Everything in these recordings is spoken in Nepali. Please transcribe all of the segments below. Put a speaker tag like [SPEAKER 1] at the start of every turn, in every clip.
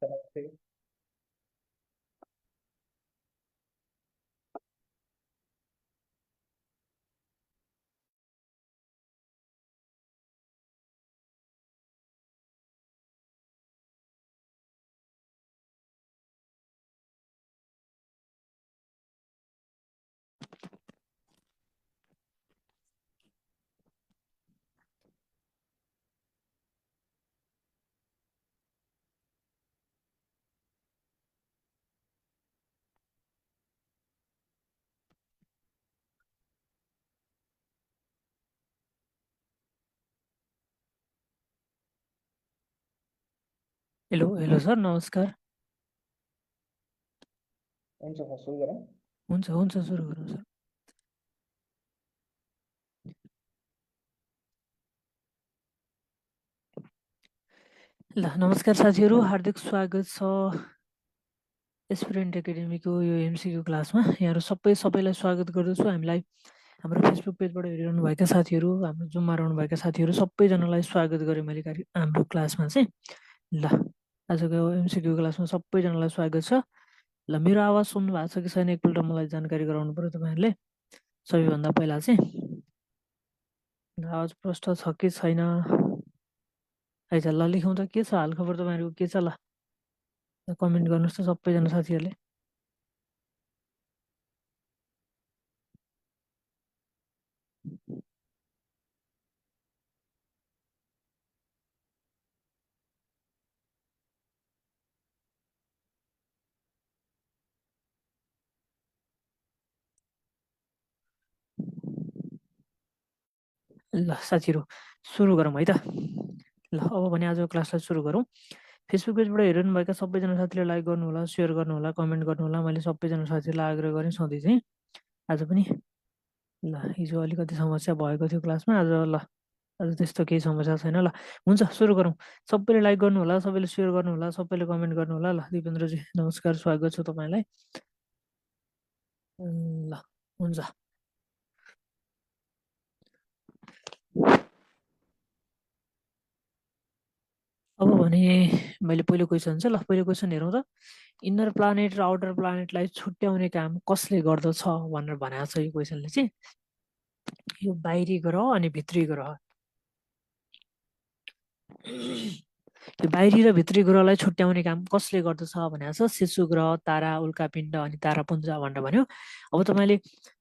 [SPEAKER 1] नमस्ते।
[SPEAKER 2] हेलो हेलो सर, नमस्कार।
[SPEAKER 1] हुन्छ सर, सुरु गरौँ।
[SPEAKER 2] हुन्छ हुन्छ, सुरु गरौँ सर। ल, नमस्कार साथीहरू, हार्दिक स्वागत छ एस्पिरेन्ट एकाडेमीको यो एमसिक्यू क्लासमा। यहाँहरू सबैलाई स्वागत गर्दछु। हामीलाई हाम्रो फेसबुक पेजबाट हेरिरहनुभएका साथीहरू, हाम्रो जुममा रहनुभएका साथीहरू सबैजनालाई स्वागत गरेँ मैले हाम्रो क्लासमा चाहिँ। ल, आजको एमसिक्यू क्लासमा सबैजनालाई स्वागत छ। ल, मेरो आवाज सुन्नु भएको छ कि छैन एकपल्ट मलाई जानकारी गराउनु पऱ्यो तपाईँहरूले। सबैभन्दा पहिला चाहिँ आवाज प्रष्ट छ कि छैन, है त। ल, लेखौँ त, के छ हालखबर तपाईँहरूको, के छ? ल, कमेन्ट गर्नुहोस् त सबैजना साथीहरूले। ल साथीहरू, सुरु गरौँ है त। ल, अब भने आजको क्लासलाई सुरु गरौँ। फेसबुक पेजबाट हेरिरहनुभएका सबैजना साथीले लाइक गर्नुहोला, सेयर गर्नुहोला, कमेन्ट गर्नुहोला। मैले सबैजना साथीहरूलाई आग्रह गरेँ सधैँ चाहिँ, आज पनि। ल, हिजो अलिकति समस्या भएको थियो क्लासमा, आज ल आज त्यस्तो केही समस्या छैन। ल, हुन्छ, सुरु गरौँ। सबैले लाइक गर्नुहोला, सबैले सेयर गर्नुहोला, सबैले कमेन्ट गर्नुहोला। ल, दिपेन्द्रजी नमस्कार, स्वागत छ तपाईँलाई। ल, हुन्छ। अब भने मैले पहिलो क्वेसन छ। ल, पहिलो क्वेसन हेरौँ त। इन्नर प्लानेट र आउटर प्लानेटलाई छुट्याउने काम कसले गर्दछ भनेर भनेको छ यो क्वेसनले चाहिँ। यो बाहिरी ग्रह अनि भित्री ग्रह, यो बाहिरी र भित्री ग्रहलाई छुट्याउने काम कसले गर्दछ भनेको छ। शिशु ग्रह, तारा, उल्कापिण्ड अनि तारापुञ्ज भनेर भन्यो। अब तपाईँले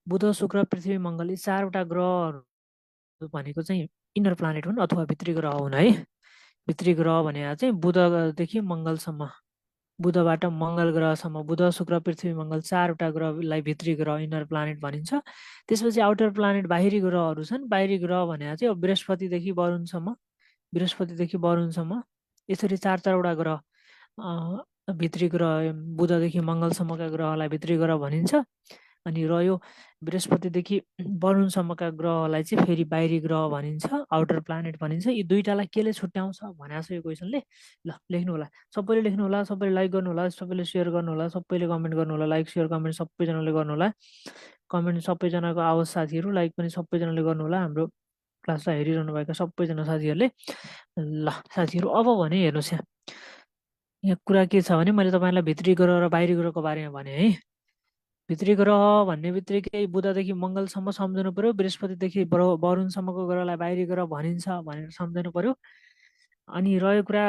[SPEAKER 2] बुध, शुक्र, पृथ्वी, मङ्गल यी चारवटा ग्रहहरू भनेको चाहिँ इन्नर प्लानेट हुन् अथवा भित्री ग्रह हुन् है। भित्री ग्रह भनेको चाहिँ बुधदेखि मङ्गलसम्म, बुधबाट मङ्गल ग्रहसम्म, बुध, शुक्र, पृथ्वी, मङ्गल चारवटा ग्रहलाई भित्री ग्रह इन्नर प्लानेट भनिन्छ। त्यसपछि आउटर प्लानेट बाहिरी ग्रहहरू छन्। बाहिरी ग्रह भनेको चाहिँ बृहस्पतिदेखि वरुणसम्म, बृहस्पतिदेखि वरुणसम्म यसरी चारवटा ग्रह भित्री ग्रह, बुधदेखि मङ्गलसम्मका ग्रहलाई भित्री ग्रह भनिन्छ। अनि रह्यो बृहस्पतिदेखि वरुणसम्मका ग्रहलाई चाहिँ फेरि बाहिरी ग्रह भनिन्छ, आउटर प्लानेट भनिन्छ। यी दुईटालाई केले छुट्याउँछ भनेको छ यो क्वेसनले। ल, लेख्नु होला, सबैले लेख्नु होला, सबैले लाइक गर्नु होला, सबैले सेयर गर्नु होला, सबैले कमेन्ट गर्नु होला। लाइक सेयर कमेन्ट सबैजनाले गर्नु होला। कमेन्ट सबैजनाको आवाज साथीहरू, लाइक पनि सबैजनाले गर्नु होला, हाम्रो क्लासलाई हेरिरहनु भएका सबैजना साथीहरूले। ल साथीहरू, अब भने हेर्नुहोस्, यहाँ कुरा के छ भने मैले तपाईँलाई भित्री ग्रह र बाहिरी ग्रहको बारेमा भने है। भित्री ग्रह भन्ने बित्तिकै बुधदेखि मङ्गलसम्म सम्झनु पर्यो, बृहस्पतिदेखि वरुणसम्मको ग्रहलाई बाहिरी ग्रह भनिन्छ भनेर सम्झनु पर्यो। अनि रह्यो कुरा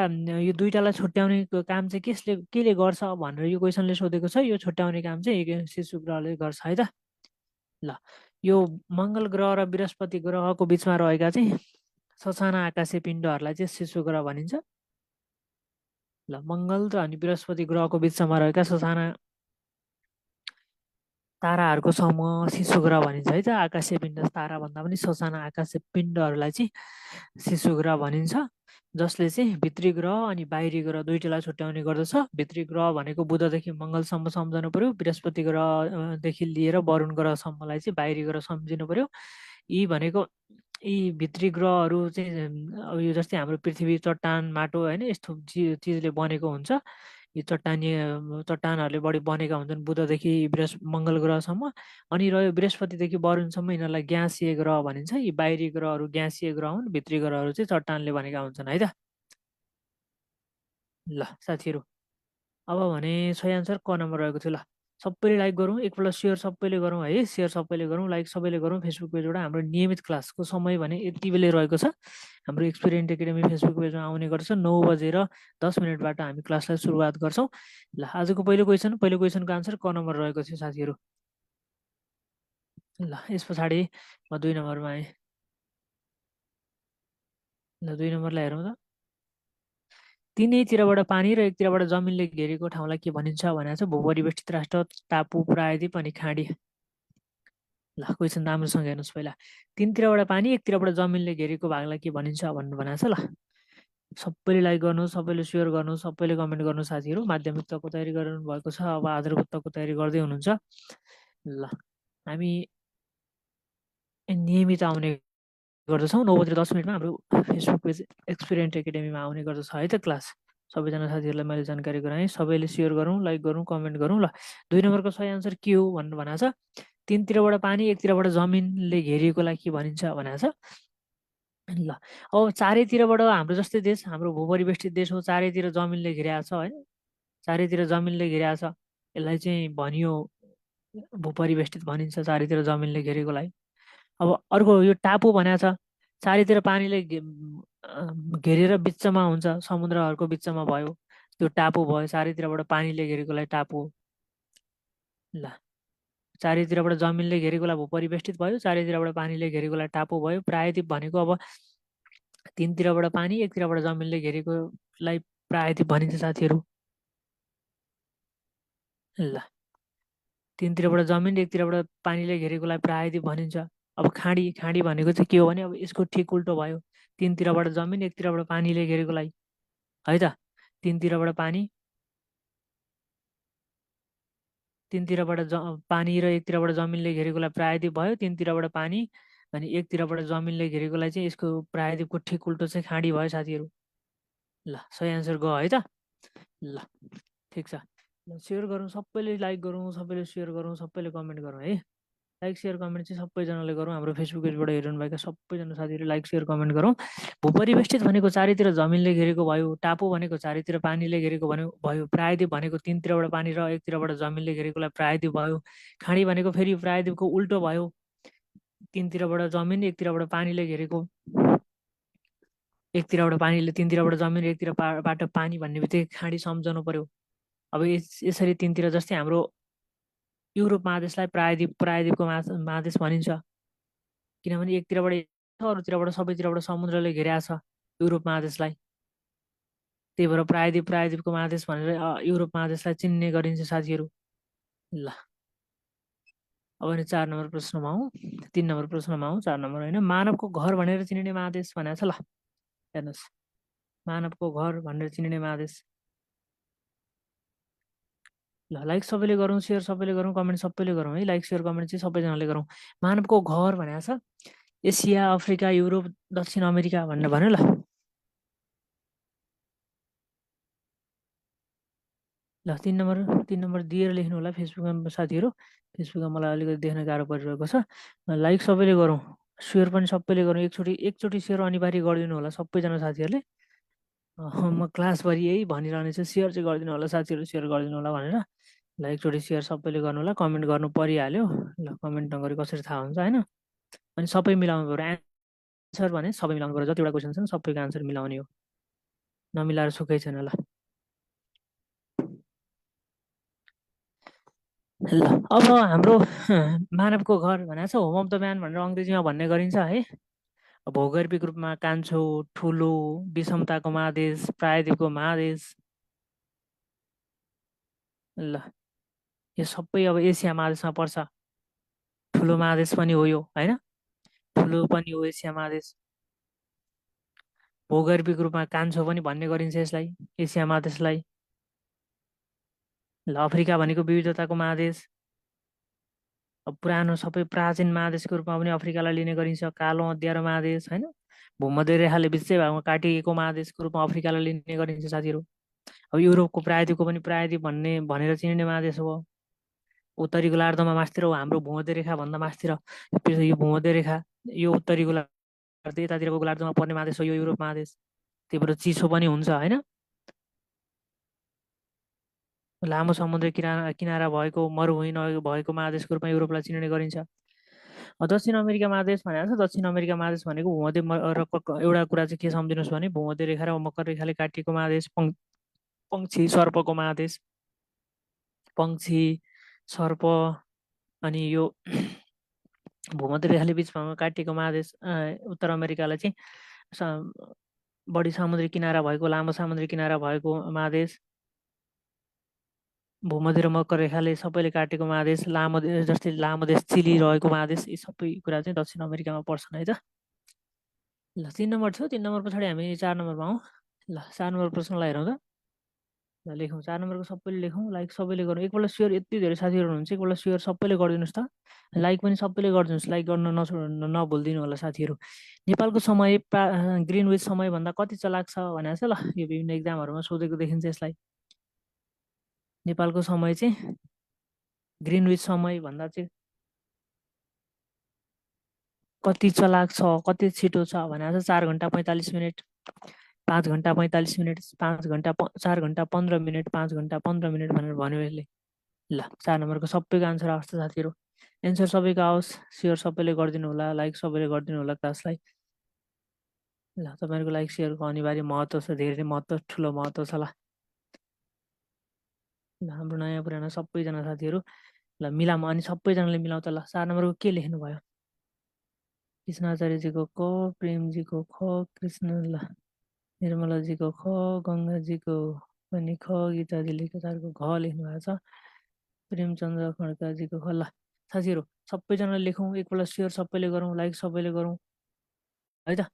[SPEAKER 2] यो दुईटालाई छुट्याउने काम चाहिँ केले गर्छ भनेर यो क्वेसनले सोधेको छ। यो छुट्याउने काम चाहिँ शिशु ग्रहले गर्छ है त। ल, यो मङ्गल ग्रह र बृहस्पति ग्रहको बिचमा रहेका चाहिँ ससाना आकाशीय पिण्डहरूलाई चाहिँ शिशु ग्रह भनिन्छ। ल, मङ्गल र अनि बृहस्पति ग्रहको बिचमा रहेका ससाना ताराहरूको समूह शिशु ग्रह भनिन्छ है त। आकाशीय पिण्ड, तारा भन्दा पनि ससाना आकाशीय पिण्डहरूलाई चाहिँ शिशु ग्रह भनिन्छ, जसले चाहिँ भित्री ग्रह अनि बाहिरी ग्रह दुईटालाई छुट्याउने गर्दछ। भित्री ग्रह भनेको बुधदेखि मङ्गलसम्म सम्झनु पर्यो, बृहस्पति ग्रहदेखि लिएर वरुण ग्रहसम्मलाई चाहिँ बाहिरी ग्रह सम्झिनु पर्यो। यी भनेको यी भित्री ग्रहहरू चाहिँ अब यो जस्तै हाम्रो पृथ्वी, चट्टान, माटो होइन, यस्तो चिजले बनेको हुन्छ। यो चट्टानहरूले बढी बनेका हुन्छन् बुधदेखि मङ्गल ग्रहसम्म। अनि रह्यो बृहस्पतिदेखि वरुणसम्म, यिनीहरूलाई ग्यासीय ग्रह भनिन्छ। यी बाहिरी ग्रहहरू ग्यासीय ग्रह हुन्, भित्री ग्रहहरू चाहिँ चट्टानले बनेका हुन्छन् है त। ल साथीहरू, अब भने सही आन्सर क नम्बर रहेको थियो। ल सबैले लाइक गरौँ, एकपल्ट सेयर सबैले गरौँ है, सेयर सबैले गरौँ, लाइक सबैले गरौँ फेसबुक पेजबाट। हाम्रो नियमित क्लासको समय भने यति बेलै रहेको छ। हाम्रो एक्सपिरियन्ट एकाडेमी फेसबुक पेजमा आउने गर्छ। 9:10 हामी क्लासलाई सुरुवात गर्छौँ। ल आजको पहिलो क्वेसनको आन्सर क नम्बर रहेको थियो साथीहरू। ल यस पछाडि म 2 नम्बरमा आएँ। ल 2 नम्बरलाई हेरौँ त। तिनैतिरबाट पानी र एकतिरबाट जमिनले घेरेको ठाउँलाई के भनिन्छ भनेको छ? भूपरिवेष्टित राष्ट्र, टापु, प्रायद्वीप अनि खाडी। ल क्वेसन राम्रोसँग हेर्नुहोस् पहिला। तिनतिरबाट पानी, एकतिरबाट जमिनले घेरेको भागलाई के भनिन्छ भन्नु भनेको छ। ल सबैले लाइक गर्नु, सबैले सेयर गर्नु, सबैले कमेन्ट गर्नु साथीहरू। माध्यमिक तहको तयारी गरिरहनु भएको छ, अब आधारभूत तहको तयारी गर्दै हुनुहुन्छ। ल हामी नियमित आउने गर्दछौँ। 9:10 हाम्रो फेसबुक पेज एक्सपिरियन्ट एकाडेमीमा आउने गर्दछ है त क्लास। सबैजना साथीहरूलाई मैले जानकारी गराएँ। सबैले सेयर गरौँ, लाइक गरौँ, कमेन्ट गरौँ। ल 2 नम्बरको सही आन्सर के हो भन्नु भनेको छ? तिनतिरबाट पानी, एकतिरबाट जमिनले घेरिएकोलाई के भनिन्छ भनेको छ। ल अब चारैतिरबाट हाम्रो जस्तै देश, हाम्रो भूपरिवेष्टित देश हो, चारैतिर जमिनले घेरेको छ होइन, चारैतिर जमिनले घेरेको छ। यसलाई चाहिँ भनियो भूपरिवेष्टित भनिन्छ, चारैतिर जमिनले घेरेकोलाई। अब अर्को यो टापु भनेको छ, चारैतिर पानीले घेरेर बिचमा हुन्छ, समुद्रहरूको बिचमा भयो, त्यो टापु भयो। चारैतिरबाट पानीले घेरेकोलाई टापु। ल चारैतिरबाट जमिनले घेरेकोलाई भूपरिवेष्टित भयो, चारैतिरबाट पानीले घेरेकोलाई टापु भयो। प्रायद्वीप भनेको अब तिनतिरबाट पानी, एकतिरबाट जमिनले घेरेकोलाई प्रायद्वीप भनिन्छ साथीहरू। ल तिनतिरबाट जमिन, एकतिरबाट पानीले घेरेकोलाई प्रायद्वीप भनिन्छ। अब खाडी, खाडी भनेको चाहिँ के हो भने अब यसको ठिक उल्टो भयो। तिनतिरबाट जमिन, एकतिरबाट पानीले घेरेकोलाई है त, तिनतिरबाट पानी, तिनतिरबाट पानी र एकतिरबाट जमिनले घेरेकोलाई प्रायद्वीप भयो। तिनतिरबाट पानी अनि एकतिरबाट जमिनले घेरेकोलाई चाहिँ यसको प्रायद्वीपको ठिक उल्टो चाहिँ खाडी भयो साथीहरू। ल सही आन्सर गयो है त। ल ठिक छ। ल सेयर गरौँ, सबैले लाइक गरौँ, सबैले सेयर गरौँ, सबैले कमेन्ट गरौँ है। लाइक सेयर कमेन्ट चाहिँ सबैजनाले गरौँ। हाम्रो फेसबुक पेजबाट हेरिरहनुभएका सबैजना साथीहरूले लाइक सेयर कमेन्ट गरौँ। भूपरिवेष्टित भनेको चारैतिर जमिनले घेरेको भयो, टापु भनेको चारैतिर पानीले घेरेको भयो, प्रायद्वीप भनेको तिनतिरबाट पानी र एकतिरबाट जमिनले घेरेकोलाई प्रायद्वीप भयो, खाडी भनेको फेरि प्रायद्वीपको उल्टो भयो, तिनतिरबाट जमिन, एकतिरबाट पानीले घेरेको, एकतिरबाट पानीले, तिनतिरबाट जमिन, एकतिरबाट पानी भन्ने बित्तिकै खाडी सम्झनु पर्यो। अब यसरी तिनतिर जस्तै हाम्रो युरोप महादेशलाई प्रायद्वीपको महादेश भनिन्छ, किनभने एकतिरबाट अरूतिरबाट सबैतिरबाट समुद्रले घेरेको छ युरोप महादेशलाई। त्यही भएर प्रायद्वीपको महादेश भनेर युरोप महादेशलाई चिन्ने गरिन्छ साथीहरू। ल अब भने 4 नम्बर प्रश्नमा आउँ, 3 नम्बर प्रश्नमा आउँ, 4 नम्बर होइन। मानवको घर भनेर चिनिने महादेश भनेको छ। ल हेर्नुहोस्, मानवको घर भनेर चिनिने महादेश। ल लाइक सबैले गरौँ, सेयर सबैले गरौँ, कमेन्ट सबैले गरौँ है। लाइक सेयर कमेन्ट चाहिँ सबैजनाले गरौँ। मानवको घर भनेको छ एसिया, अफ्रिका, युरोप, दक्षिण अमेरिका भनेर भन्यो। ल ल 3 नम्बर दिएर लेख्नु होला फेसबुकमा साथीहरू। फेसबुकमा मलाई अलिकति देख्न गाह्रो परिरहेको छ। लाइक सबैले गरौँ, सेयर पनि सबैले गरौँ। एकचोटि सेयर अनिवार्य गरिदिनु होला सबैजना साथीहरूले। म क्लासभरि यही भनिरहने छु, सेयर चाहिँ गरिदिनु होला साथीहरू, सेयर गरिदिनु होला भनेर। ल एकचोटि सेयर सबैले गर्नु होला, कमेन्ट गर्नु परिहाल्यो। ल कमेन्ट नगरी कसरी थाहा हुन्छ होइन। अनि सबै मिलाउनु पऱ्यो, एन्सर भने सबै मिलाउनु पऱ्यो, जतिवटा क्वेसन छन् सबैको आन्सर मिलाउने हो, नमिलाएर सुकै छैन। ल ल अब हाम्रो मानवको घर भनेको छ होम अफ द म्यान भनेर अङ्ग्रेजीमा भन्ने गरिन्छ है। भौगोलिक रूपमा कान्छो, ठुलो, विषमताको महादेश, प्रायद्वीपको महादेश। ल यो सबै अब एसिया महादेशमा पर्छ। ठुलो महादेश पनि हो यो होइन, ठुलो पनि हो एसिया महादेश। भौगोलिक रूपमा कान्छो पनि भन्ने गरिन्छ यसलाई, एसिया महादेशलाई। ल अफ्रिका भनेको विविधताको महादेश। अब पुरानो सबै प्राचीन महादेशको रूपमा पनि अफ्रिकालाई लिने गरिन्छ, कालो अँध्यारो महादेश होइन। भूमध्य रेखाले विशेष भागमा काटिएको महादेशको रूपमा अफ्रिकालाई लिने गरिन्छ साथीहरू। अब युरोपको प्रायद्वीपको पनि प्रायद्वीप भनेर चिनिने महादेश हो। उत्तरी गोलार्धमा मास्तिर हो, हाम्रो भूमध्य रेखा भन्दा मास्तिर यो भूमध्य रेखा, यो उत्तरी गोलार्ध यतातिरको गोलार्धमा पर्ने महादेश हो यो युरोप महादेश। त्यही भएर चिसो पनि हुन्छ होइन। लामो समुद्र किनारा किनारा भएको मरुभूमि भएको महादेशको रूपमा युरोपलाई चिनिने गरिन्छ। दक्षिण अमेरिका महादेश भनेको छ। दक्षिण अमेरिका महादेश भनेको एउटा कुरा चाहिँ के सम्झिनुहोस् भने भूमध्य रेखा र मकर रेखाले काटिएको महादेश, पंक्षी सर्पको महादेश, पंक्षी सर्प अनि यो भूमध्य रेखाले बिचमा काटिएको महादेश उत्तर अमेरिकालाई चाहिँ बढी समुद्री किनारा भएको, लामो समुद्री किनारा भएको महादेश, भूमध्य र मकर रेखाले सबैले काटेको महादेश, जस्तै लामो देश चिली रहेको महादेश, यी सबै कुरा चाहिँ दक्षिण अमेरिकामा पर्छन् है त। ल 3 नम्बर थियो। 3 नम्बर पछाडि हामी 4 नम्बरमा आउँ। ल 4 नम्बर प्रश्नलाई हेरौँ त। ल लेखौँ 4 नम्बरको सबैले लेखौँ, लाइक सबैले गरौँ। एकपल्ट सेयर, यति धेरै साथीहरू हुनुहुन्छ एकपल्ट सेयर सबैले गरिदिनुहोस् त। लाइक पनि सबैले गरिदिनुहोस्, लाइक गर्न नभुलिदिनु होला साथीहरू। नेपालको समय ग्रिनविच समयभन्दा कति चलाक छ भनेको छ। ल यो विभिन्न एक्जामहरूमा सोधेको देखिन्छ यसलाई। नेपालको समय चाहिँ ग्रिनविच समयभन्दा चाहिँ कति चलाक छ, कति छिटो छ भनेको छ। 4 घन्टा 45 मिनट, 5 घन्टा 45 मिनट, 4 घन्टा 15 मिनट, 5 घन्टा 15 मिनट भनेर भन्यो यसले। ल 4 नम्बरको सबैको आन्सर आओस् त साथीहरू। एन्सर सबैको आओस्, सेयर सबैले गरिदिनु होला, लाइक सबैले गरिदिनु होला क्लासलाई। ल तपाईँहरूको लाइक सेयरको अनिवार्य महत्त्व छ, धेरै महत्त्व, ठुलो महत्त्व छ। ल हाम्रो नयाँ पुरानो सबैजना साथीहरू ल मिलाऊँ, अनि सबैजनाले मिलाउँ त। ल 4 नम्बरको के लेख्नुभयो? कृष्णाचार्यजीको क, प्रेमजीको ख, कृष्ण ल निर्मलाजीको ख, गङ्गाजीको पनि ख, गीताजीले कतारको घ लेख्नु भएको छ, प्रेमचन्द्र खड्काजीको ख। ल साथीहरू सबैजनाले लेखौँ, एकपल्ट सेयर सबैले गरौँ, लाइक सबैले गरौँ है त।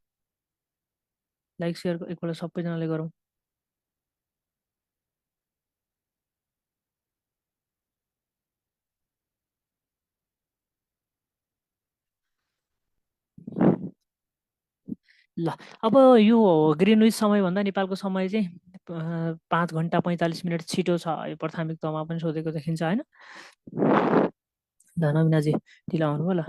[SPEAKER 2] लाइक सेयर एकपल्ट सबैजनाले गरौँ। ल अब यो ग्रिनविच समयभन्दा नेपालको समय चाहिँ 5 घन्टा 45 मिनट छिटो छ, यो प्राथमिक तहमा पनि सोधेको देखिन्छ होइन। ल नमिनाजी ढिलो आउनुभयो। ल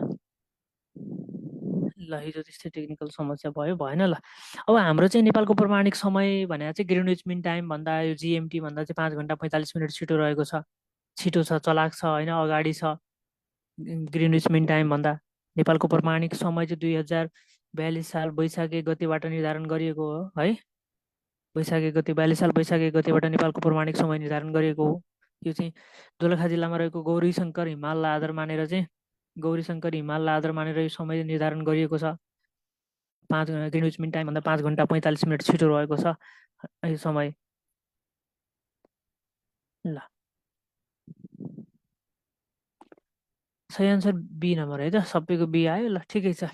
[SPEAKER 2] ल हिजो त्यस्तै टेक्निकल समस्या भयो भएन। ल अब हाम्रो चाहिँ नेपालको प्रमाणिक समय भनेको चाहिँ ग्रिनविच मिन टाइम भन्दा यो जिएमटी भन्दा चाहिँ 5 घन्टा 45 मिनट छिटो रहेको छ, छिटो छ, चलाक छ होइन, अगाडि छ ग्रिनविच मिन टाइम भन्दा। नेपालको प्रमाणिक समय चाहिँ 2042 साल वैशाख 1 गतिबाट निर्धारण गरिएको हो है। वैशाख 1 गते 42 साल वैशाख 1 गतेबाट नेपालको प्रमाणिक समय निर्धारण गरिएको हो। यो चाहिँ दोलखा जिल्लामा रहेको गौरीशङ्कर हिमाललाई आधार मानेर चाहिँ गौरीशङ्कर हिमाललाई आधार मानेर यो समय निर्धारण गरिएको छ। 5 ग्रिनविच मिन टाइम भन्दा 5 घन्टा 45 मिनट छिटो रहेको छ यो समय। ल सही आन्सर बी नम्बर है त, सबैको बी आयो। ल ठिकै छ,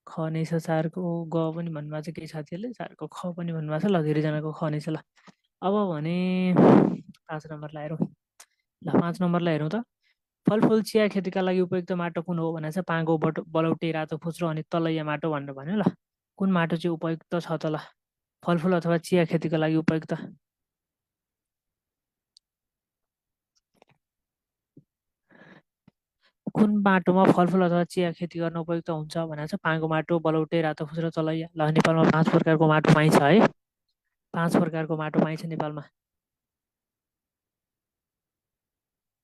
[SPEAKER 2] ख नै छ। 4को ग पनि भन्नुभएको छ केही साथीहरूले, 4को ख पनि भन्नुभएको छ। ल धेरैजनाको ख नै छ। ल अब भने 5 नम्बरलाई हेरौँ। ल 5 नम्बरलाई हेरौँ त। फलफुल चिया खेतीका लागि उपयुक्त माटो कुन हो भनेको छ। पाँगो, बलौटे, रातो फुच्रो अनि तलैया माटो भनेर भन्यो। ल कुन माटो चाहिँ उपयुक्त छ त। ल फलफुल अथवा चिया खेतीका लागि उपयुक्त कुन माटोमा फलफुल अथवा चिया खेती गर्न उपयुक्त हुन्छ भनेको छ। पाँगो माटो, बलौटे, रातो फुच्रो, तलैया। ल नेपालमा 5 प्रकारको माटो पाइन्छ है, 5 प्रकारको माटो पाइन्छ नेपालमा।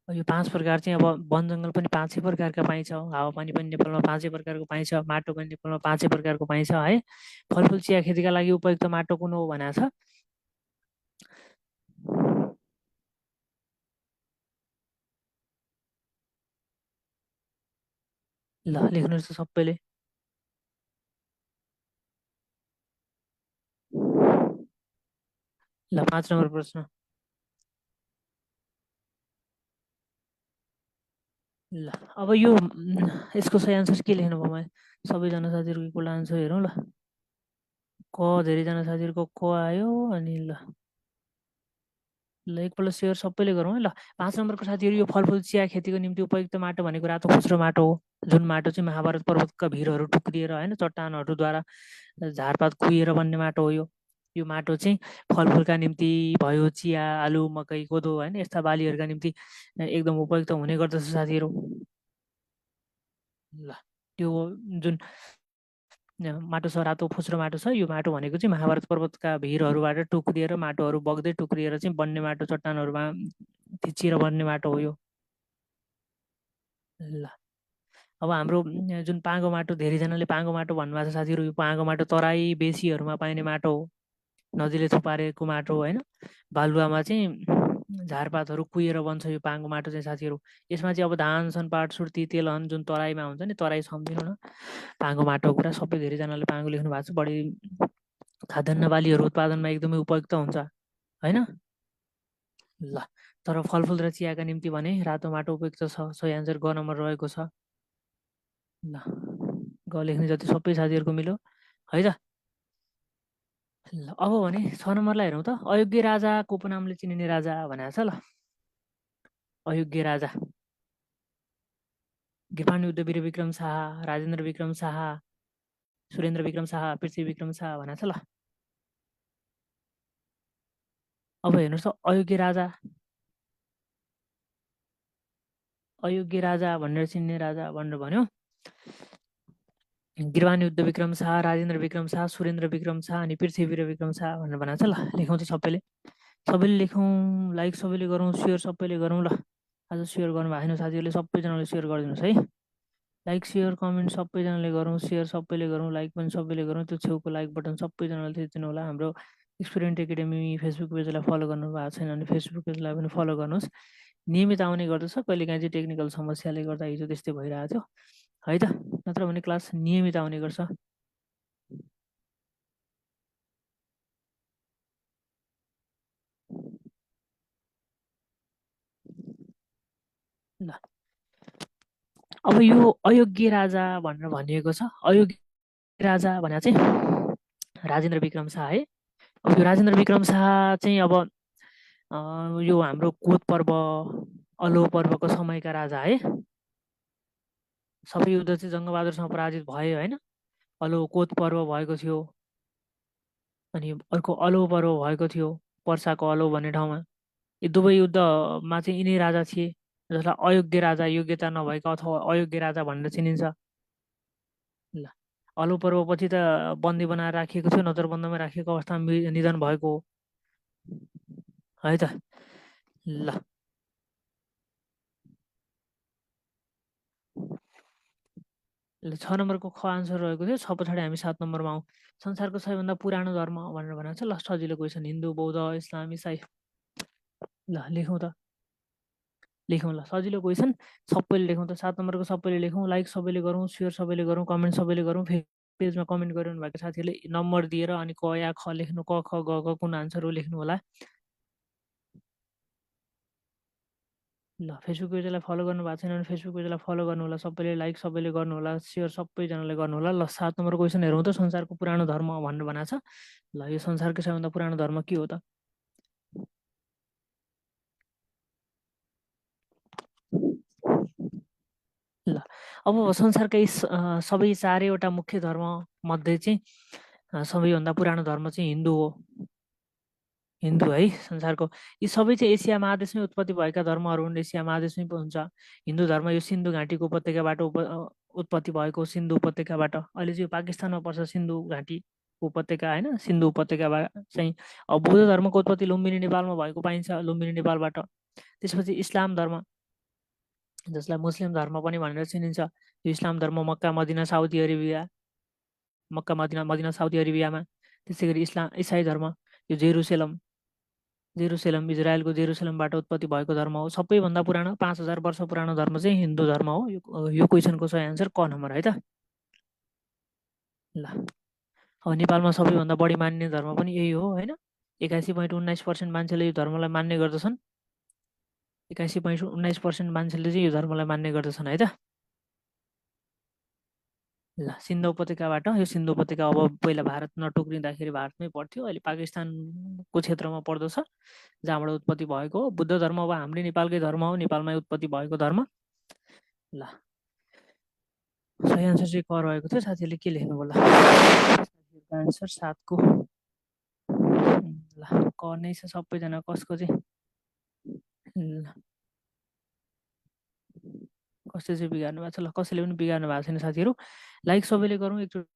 [SPEAKER 2] यो 5 प्रकार चाहिँ अब वन जङ्गल पनि 5 प्रकारका पाइन्छ, हावापानी पनि नेपालमा 5 प्रकारको पाइन्छ, माटो पनि नेपालमा 5 प्रकारको पाइन्छ है। फलफुल चिया खेतीका लागि उपयुक्त माटो कुन हो भनेको छ। ल लेख्नुहोस् त सबैले। ल 5 नम्बर प्रश्न। ल अब यो यसको सही आन्सर के लेख्नुभयो मैले सबैजना साथीहरूको एकपल्ट आन्सर हेरौँ। ल क धेरैजना साथीहरूको क आयो, अनि ल ल एकपल्ट सेयर सबैले गरौँ है। ल 5 नम्बरको साथीहरू यो फलफुल चिया खेतीको निम्ति उपयुक्त माटो भनेको रातो फुच्रो माटो हो, जुन माटो चाहिँ महाभारत पर्वतका भिरहरू टुक्रिएर होइन चट्टानहरूद्वारा झारपात कुहिएर बन्ने माटो हो। यो माटो चाहिँ फलफुलका निम्ति भयो, चिया, आलु, मकै, कोदो होइन यस्ता बालीहरूका निम्ति एकदम उपयुक्त हुने गर्दछ साथीहरू। ल त्यो जुन माटो छ, रातो फुस्रो माटो छ। यो माटो भनेको चाहिँ महाभारत पर्वतका भिरहरूबाट टुक्रिएर माटोहरू बग्दै टुक्रिएर चाहिँ बन्ने माटो, चट्टानहरूमा थिचिएर बन्ने माटो हो यो। ल अब हाम्रो जुन पाँगो माटो, धेरैजनाले पाँगो माटो भन्नुभएको छ साथीहरू। यो पाँगो माटो तराई बेसीहरूमा पाइने माटो हो, नदीले थुपारेको माटो हो होइन। बालुवामा चाहिँ झारपातहरू कुहिएर बन्छ यो पाँगो माटो चाहिँ साथीहरू। यसमा चाहिँ अब धान, सनपाट, सुर्ती, तेलहन जुन तराईमा हुन्छ नि, तराई सम्झिनु न। पाँगो माटोको कुरा सबै धेरैजनाले पाँगो लेख्नु भएको छ। बढी खाद्यान्न बालीहरू उत्पादनमा एकदमै उपयुक्त हुन्छ होइन। ल तर फलफुल र चियाका निम्ति भने रातो माटो उपयुक्त छ। सही आन्सर ग नम्बर रहेको छ। ल ग लेख्ने जति सबै साथीहरूको मिल्यो है त। ल अब भने 6 नम्बरलाई हेरौँ त। अयोग्य राजाको उपनामले चिनिने राजा भनेको छ। ल अयोग्य राजा गिर्वाण युद्ध वीर विक्रम शाह, राजेन्द्र विक्रम शाह, सुरेन्द्र विक्रम शाह, पृथ्वी विक्रम शाह भनेको छ। ल अब हेर्नुहोस् त, अयोग्य राजा भनेर चिन्ने राजा भनेर भन्यो गिर्वाण युद्ध विक्रम शाह, राजेन्द्र विक्रम शाह, सुरेन्द्र विक्रम शाह अनि पृथ्वी विक्रम शाह भनेर भनेको छ। ल लेखौँ त सबैले लेखौँ, लाइक सबैले गरौँ, सेयर सबैले गरौँ। ल आज सेयर गर्नुभएको छैन साथीहरूले, सबैजनाले सेयर गरिदिनुहोस् है। लाइक सेयर कमेन्ट सबैजनाले गरौँ, सेयर सबैले गरौँ, लाइक पनि सबैले गरौँ। त्यो छेउको लाइक बटन सबैजनाले थिचिदिनु होला। हाम्रो एक्सपिरियन्ट एकाडेमी फेसबुक पेजलाई फलो गर्नु भएको छैन भने फेसबुक पेजलाई पनि फलो गर्नुहोस्। नियमित आउने गर्दछ, कहिलेकाहीँ चाहिँ टेक्निकल समस्याले गर्दा हिजो त्यस्तै भइरहेको थियो है त। नत्र भने क्लास नियमित आउने गर्छ। ल अब यो अयोग्य राजा भनेर भनिएको छ। अयोग्य राजा भनेको चाहिँ राजेन्द्र विक्रम शाह है। अब यो राजेन्द्र विक्रम शाह चाहिँ अब यो हाम्रो कोत पर्व, अलो पर्वको समयका राजा है। सबै युद्ध चाहिँ जङ्गबहादुरसँग पराजित भयो होइन। अलो कोत पर्व भएको थियो अनि अर्को अलो पर्व भएको थियो पर्साको अलो भन्ने ठाउँमा। यी दुवै युद्धमा चाहिँ यिनै राजा थिए जसलाई अयोग्य राजा, योग्यता नभएका अथवा अयोग्य राजा भनेर चिनिन्छ। ल अलो पर्वपछि त बन्दी बनाएर राखिएको थियो, नजरबन्दमा राखिएको अवस्थामा निधन भएको हो है त। ल 6 नम्बरको ख आन्सर रहेको थियो। 6 पछाडि हामी 7 नम्बरमा आउँ। संसारको सबैभन्दा पुरानो धर्म भनेर भनेको छ। ल सजिलो क्वेसन, हिन्दू, बौद्ध, इस्लाम, इसाई। ल लेखौँ त, लेखौँ। ल सजिलो क्वेसन, सबैले लेखौँ त। 7 नम्बरको सबैले लेखौँ, लाइक सबैले गरौँ, सेयर सबैले गरौँ, कमेन्ट सबैले गरौँ। पेजमा कमेन्ट गरिरहनु भएको साथीहरूले नम्बर दिएर अनि क या ख लेख्नु, क ख ग ग कुन आन्सर हो लेख्नु होला। ल फेसबुक पेजलाई फलो गर्नु भएको छैन भने फेसबुक पेजलाई फलो गर्नु होला। सबैले लाइक सबैले गर्नु होला, सेयर सबैजनाले गर्नु होला। ल 7 नम्बर क्वेसन हेरौँ त। संसारको पुरानो धर्म भनेर भनेको छ। ल यो संसारको सबैभन्दा पुरानो धर्म के हो त? ल अब संसारकै सबै 4वटा मुख्य धर्म मध्ये चाहिँ सबैभन्दा पुरानो धर्म चाहिँ हिन्दू हो। हिन्दू है संसारको। यी सबै चाहिँ एसिया महादेशमै उत्पत्ति भएका धर्महरू हुन्। एसिया महादेशमै हुन्छ हिन्दू धर्म। यो सिन्धु घाटीको उपत्यकाबाट उत्पत्ति भएको, सिन्धु उपत्यकाबाट। अहिले चाहिँ यो पाकिस्तानमा पर्छ सिन्धु घाटीको उपत्यका होइन, सिन्धु उपत्यकाबाट चाहिँ। अब बौद्ध धर्मको उत्पत्ति लुम्बिनी नेपालमा भएको पाइन्छ, लुम्बिनी नेपालबाट। त्यसपछि इस्लाम धर्म, जसलाई मुस्लिम धर्म पनि भनेर चिनिन्छ। यो इस्लाम धर्म मक्का, मदिना, साउदी अरेबिया, मक्का, मदिना साउदी अरेबियामा। त्यसै गरी इसाई धर्म यो जेरुसेलम, इजरायलको जेरुसेलमबाट उत्पत्ति भएको धर्म हो। सबैभन्दा पुरानो 5000 वर्ष पुरानो धर्म चाहिँ हिन्दू धर्म हो। यो क्वेसनको सही आन्सर क नम्बर है त। ल अब नेपालमा सबैभन्दा बढी मान्ने धर्म पनि यही हो होइन। 81.19% मान्छेले यो धर्मलाई मान्ने गर्दछन्। 81.19% मान्छेले चाहिँ यो धर्मलाई मान्ने गर्दछन् है त। ल सिन्धु उपत्यकाबाट, यो सिन्धु उपत्यका अब पहिला भारत नटुक्रिँदाखेरि भारतमै पर्थ्यो, अहिले पाकिस्तानको क्षेत्रमा पर्दछ, जहाँबाट उत्पत्ति भएको हो। बुद्ध धर्म अब हाम्रै नेपालकै धर्म हो, नेपालमै उत्पत्ति भएको धर्म। ल सही आन्सर चाहिँ क रहेको थियो। साथीहरूले के लेख्नु होला? आन्सर 7 को ल क नै छ सबैजना। कसको चाहिँ कसले चाहिँ बिगार्नु भएको छ? ल कसैले पनि बिगार्नु भएको छैन साथीहरू। लाइक सबैले गरौँ एकचोटि।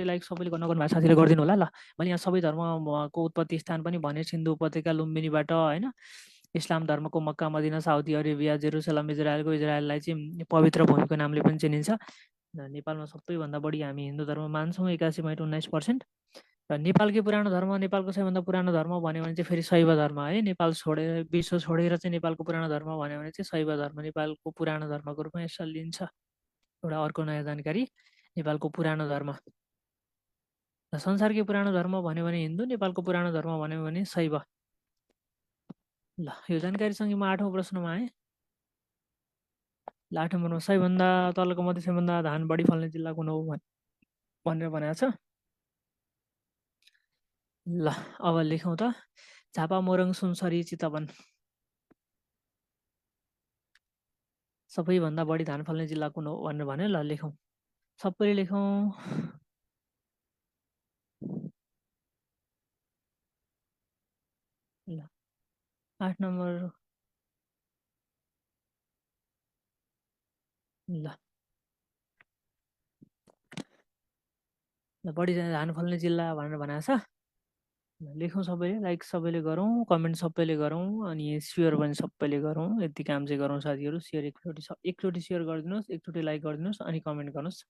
[SPEAKER 2] लाइक सबैले नगर्नु भएको साथीले गरिदिनु होला ल। मैले यहाँ सबै धर्मको उत्पत्ति स्थान पनि भने, सिन्धु उपत्यका लुम्बिनीबाट होइन, इस्लाम धर्मको मक्का मदिना साउदी अरेबिया जेरुसलम इजरायललाई चाहिँ पवित्र भूमिको नामले पनि चिनिन्छ। नेपालमा सबैभन्दा बढी हामी हिन्दू धर्म मान्छौँ 81.19%। र नेपालकै पुरानो धर्म, नेपालको सबैभन्दा पुरानो धर्म भन्यो भने चाहिँ फेरि शैव धर्म है। नेपाल छोडेर, विश्व छोडेर चाहिँ नेपालको पुरानो धर्म भन्यो भने चाहिँ शैव धर्म नेपालको पुरानो धर्मको रूपमा यसलाई लिन्छ। एउटा अर्को नयाँ जानकारी, नेपालको पुरानो धर्म। संसारकै पुरानो धर्म भन्यो भने हिन्दू, नेपालको पुरानो धर्म भन्यो भने शैव। ल यो जानकारीसँगै म 8औं प्रश्नमा आएँ। ल 8 नम्बरमा सबैभन्दा तलको मध्ये सबैभन्दा धान बढी फल्ने जिल्ला कुन हो भनेर भनेको छ। ल अब लेखौँ त, झापा मोरङ सुनसरी चितवन। सबैभन्दा बढी धान फल्ने जिल्ला कुन हो भनेर भन्यो। ल लेखौँ, सबैले लेखौँ। ल 8 नम्बर। ल बढी धान फल्ने जिल्ला भनेर भनेको छ। लेखौँ सबैले, लाइक सबैले गरौँ, कमेन्ट सबैले गरौँ, अनि सेयर पनि सबैले गरौँ। यति काम चाहिँ गरौँ साथीहरू। सेयर एकचोटि सेयर गरिदिनुहोस्, एकचोटि लाइक गरिदिनुहोस्, अनि कमेन्ट गर्नुहोस्,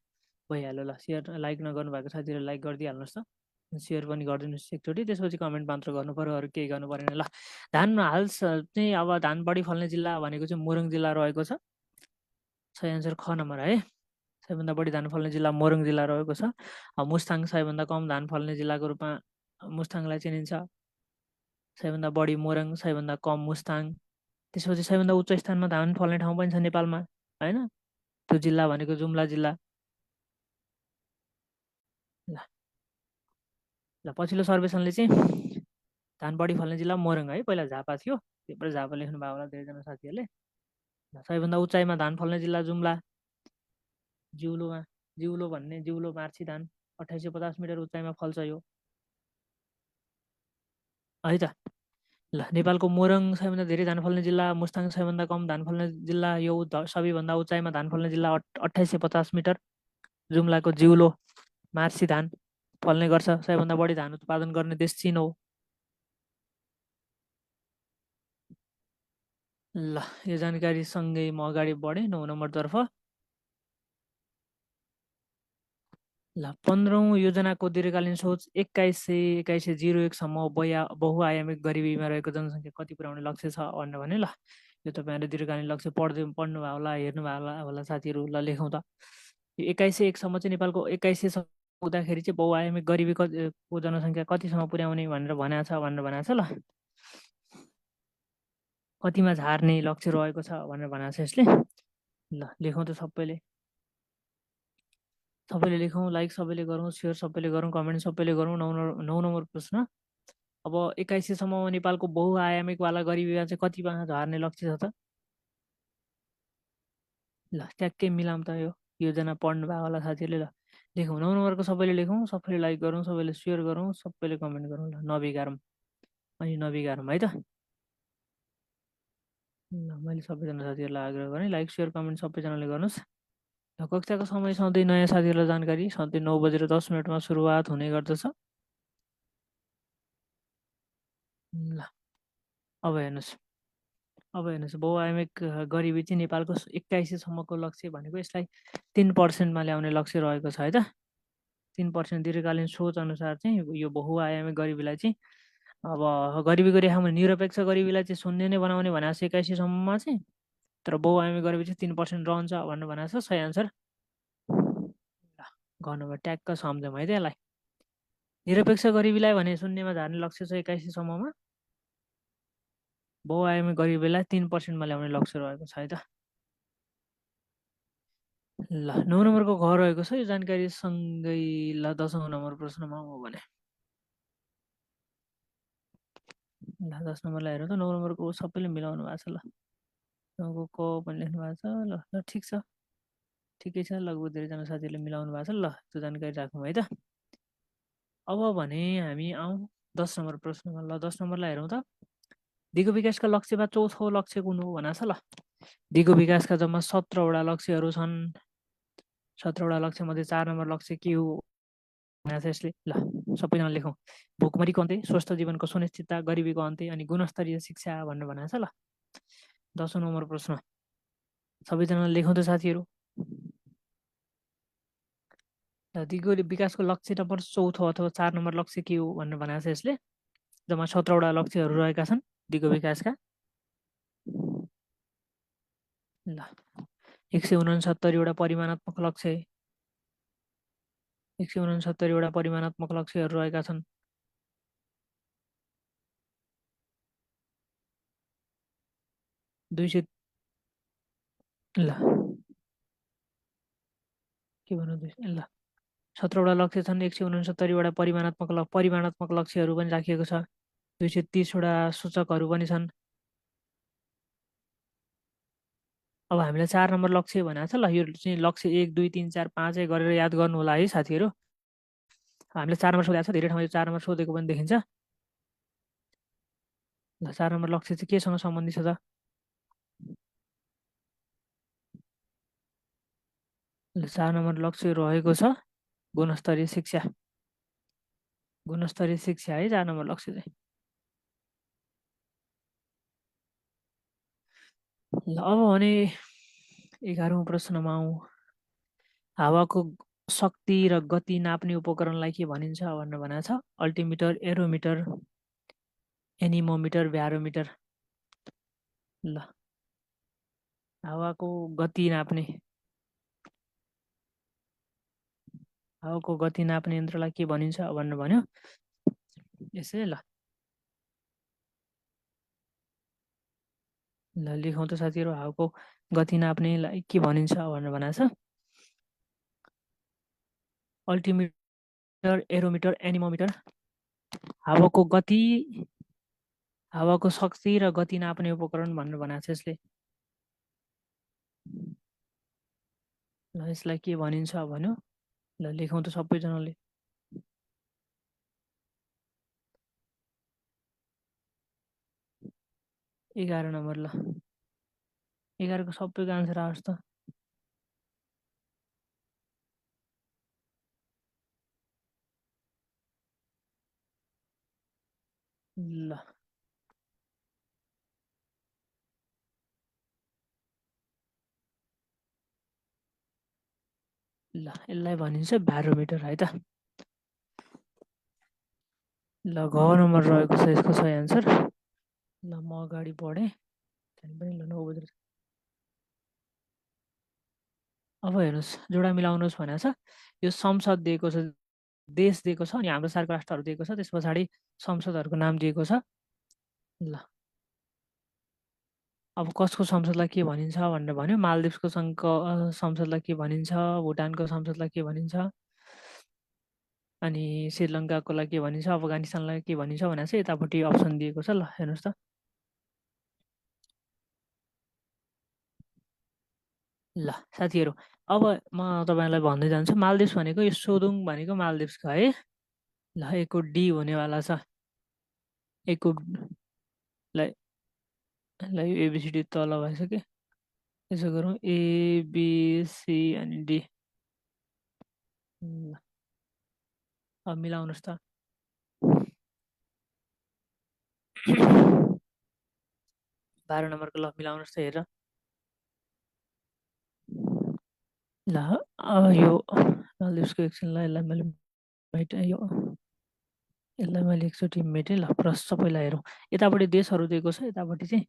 [SPEAKER 2] भइहाल्यो। ल सेयर लाइक नगर्नु भएको साथीहरू लाइक गरिदिइहाल्नुहोस् त, सेयर पनि गरिदिनुहोस् एकचोटि, त्यसपछि कमेन्ट मात्र गर्नु पऱ्यो, अरू केही गर्नु परेन। ल धान हाल चाहिँ अब धान बढी फल्ने जिल्ला भनेको चाहिँ मोरङ जिल्ला रहेको छ। सही एन्सर ख नम्बर है। सबैभन्दा बढी धान फल्ने जिल्ला मोरङ जिल्ला रहेको छ। मुस्ताङ सबैभन्दा कम धान फल्ने जिल्लाको रूपमा मुस्ताङलाई चिनिन्छ। सबैभन्दा बढी मोरङ, सबैभन्दा कम मुस्ताङ। त्यसपछि सबैभन्दा उच्च स्थानमा धान फल्ने ठाउँ पनि छ नेपालमा होइन, त्यो जिल्ला भनेको जुम्ला जिल्ला। ल पछिल्लो सर्वेक्षणले चाहिँ धान बढी फल्ने जिल्ला मोरङ है, पहिला झापा थियो, त्यही झापा लेख्नु भएको होला धेरैजना साथीहरूले। सबैभन्दा उचाइमा धान फल्ने जिल्ला जुम्ला, जिउलो भन्ने जिउलो मार्ची धान 2850 मिटर उचाइमा फल्छ यो है त। ल नेपालको मोरङ सबैभन्दा धेरै धान फल्ने जिल्ला, मुस्ताङ सबैभन्दा कम धान फल्ने जिल्ला, यो सबैभन्दा उचाइमा धान फल्ने जिल्ला 2850 मिटर, जुम्लाको जिउलो मार्सी धान फल्ने गर्छ। सबैभन्दा बढी धान उत्पादन गर्ने देश चीन हो। ल यो जानकारीसँगै म अगाडि बढेँ 9 नम्बरतर्फ। ल 15औं योजनाको दीर्घकालीन सोच 2101सम्म बहुआयामिक गरिबीमा रहेको जनसङ्ख्या कति पुर्याउने लक्ष्य छ भनेर भने। ल यो तपाईँहरूले दीर्घकालीन लक्ष्य पढ्नु भयो होला, हेर्नु भयो होला साथीहरू। ल लेखौँ त, यो 2101सम्म चाहिँ नेपालको 2100 पुग्दाखेरि चाहिँ बहुआयामिक गरिबीको जनसङ्ख्या कतिसम्म पुर्याउने भनेर भनेको छ ल। कतिमा झार्ने लक्ष्य रहेको छ भनेर भनेको छ यसले। ल लेखौँ त सबैले लेखौँ, लाइक सबैले गरौँ, सेयर सबैले गरौँ, कमेन्ट सबैले गरौँ। 9 नम्बर प्रश्न, अब 2100सम्म नेपालको बहुआयामिकवाला गरिबीमा चाहिँ कतिमा झार्ने लक्ष्य छ त। ल ट्याक्कै मिलाउँ त, यो योजना पढ्नु भएको होला साथीहरूले। ल लेखौँ, 9 नम्बरको सबैले लेखौँ, सबैले लाइक गरौँ, सबैले सेयर गरौँ, सबैले कमेन्ट गरौँ। ल नबिगारौँ है त। ल मैले सबैजना साथीहरूलाई आग्रह गरेँ, लाइक सेयर कमेन्ट सबैजनाले गर्नुहोस्। कक्षाको समय सधैँ नयाँ साथीहरूलाई जानकारी सधैँ 9:10 सुरुवात हुने गर्दछ। ल अब हेर्नुहोस् बहुआयामिक गरिबी चाहिँ नेपालको 2100सम्मको लक्ष्य भनेको यसलाई 3%मा ल्याउने लक्ष्य रहेको छ है त। 3% दीर्घकालीन सोच अनुसार चाहिँ यो बहुआयामिक गरिबीलाई चाहिँ, अब गरिबीको रेखामा निरपेक्ष गरिबीलाई चाहिँ 0 नै बनाउने भनेको छ 2100सम्ममा चाहिँ, तर बहुआयामिक गरिबी चाहिँ 3% रहन्छ भनेर भनेको छ। सही एन्सर गर्नुभयो, ट्याक्क सम्झौँ है त्यसलाई। निरपेक्ष गरिबीलाई भने 0मा झार्ने लक्ष्य छ 2100सम्ममा, बहुआयामिक गरिबीलाई 3%मा ल्याउने लक्ष्य रहेको छ है त। ल 9 नम्बरको घर रहेको छ यो जानकारी सँगै। ल 10औं नम्बर प्रश्नमा म भने। ल 10 नम्बरलाई हेरौँ त, 9 नम्बरको सबैले मिलाउनु भएको छ। ल 9को क पनि लेख्नु भएको छ। ल ठिक छ, ठिकै छ, लगभग धेरैजना साथीहरूले मिलाउनु भएको छ। ल त्यो जानकारी राखौँ है त। अब भने हामी आउँ 10 नम्बर प्रश्नमा। ल 10 नम्बरलाई हेरौँ त, दिगो विकासका लक्ष्यमा चौथो लक्ष्य कुन हो भनेको छ। ल दिगो विकासका जम्मा 17वटा लक्ष्यहरू छन्। 17वटा लक्ष्यमध्ये 4 नम्बर लक्ष्य के हो भनेको छ यसले। ल सबैजना लेखौँ। भोकमरीको अन्त्य, स्वस्थ जीवनको सुनिश्चितता, गरिबीको अन्त्य अनि गुणस्तरीय शिक्षा भनेर भनेको छ। ल 10औं नम्बर प्रश्न सबैजना लेखौँ त साथीहरू। दिगो विकासको लक्ष्य नम्बर 4 अथवा 4 नम्बर लक्ष्य के हो भनेर भनेको छ यसले। जम्मा 17वटा लक्ष्यहरू रहेका छन् दिगो विकासका। ल 169वटा परिमाणात्मक लक्ष्य 169वटा परिमाणात्मक लक्ष्यहरू रहेका छन्। 200 ल के भन्नु ल 17वटा लक्ष्य छन्। 169वटा परिमाणात्मक लक्ष्यहरू पनि राखिएको छ। 230वटा सूचकहरू पनि छन्। अब हामीलाई 4 नम्बर लक्ष्य भनेको छ। ल यो चाहिँ लक्ष्य 1 2 3 4 5 गरेर याद गर्नु होला है साथीहरू। हामीले 4 नम्बर सोधेको छ, धेरै ठाउँमा यो 4 नम्बर सोधेको पनि देखिन्छ। ल 4 नम्बर लक्ष्य चाहिँ केसँग सम्बन्धित छ त? ल 4 नम्बर लक्ष्य रहेको छ गुणस्तरीय शिक्षा। गुणस्तरीय शिक्षा है 4 नम्बर लक्ष्य चाहिँ। ल अब भने 11औं प्रश्नमा आउँ। हावाको शक्ति र गति नाप्ने उपकरणलाई के भनिन्छ भनेर भनेको छ? Altimeter, एरोमिटर, एनिमोमिटर, barometer. ल हावाको गति नाप्ने यन्त्रलाई के भनिन्छ भनेर भन्यो यसै। ल लेखौँ त साथीहरू। हावाको गति नाप्नेलाई के भनिन्छ भनेर भनेको छ? अल्टिमिटर, एरोमिटर, एनिमोमिटर। हावाको शक्ति र गति नाप्ने उपकरण भनेर भनेको छ यसले। ल यसलाई के भनिन्छ भन्यो। ल लेखौँ त सबैजनाले। 11 नम्बर। ल 11 को सबैको आन्सर आओस् त। ल ल यसलाई भनिन्छ ब्यारोमिटर है त। ल घ नम्बर रहेको छ यसको सही आन्सर। ल म अगाडि बढेँ। ल 9 बजेर। अब हेर्नुहोस् जोडा मिलाउनुहोस् भनेको छ। यो संसद दिएको छ, देश दिएको छ, अनि हाम्रो सार्क राष्ट्रहरू दिएको छ। त्यस पछाडि संसदहरूको नाम दिएको छ। ल अब कसको संसदलाई के भनिन्छ भनेर भन्यो। मालदिप्सको संसदलाई के भनिन्छ, भुटानको संसदलाई के भनिन्छ, अनि श्रीलङ्काकोलाई के भनिन्छ, अफगानिस्तानलाई के भनिन्छ भनेर चाहिँ यतापट्टि अप्सन दिएको छ। ल हेर्नुहोस् त। ल साथीहरू अब म तपाईँलाई भन्दै जान्छु। मालदिप्स भनेको यो सोदुङ भनेको मालदिप्सको है। ल एकको डी हुनेवाला छ। एकको ल यो एबिसिडी तल भइसक्यो। यसो गरौँ एबिसी अनि डी। अब मिलाउनुहोस् त। 12 नम्बरको ल मिलाउनुहोस् त हेर। ल यो मालदिप्सको एकछिनलाई यसलाई मैले एकचोटि मेटेँ। ल प्रश्न सबैलाई हेरौँ। यतापट्टि देशहरू दिएको छ, यतापट्टि चाहिँ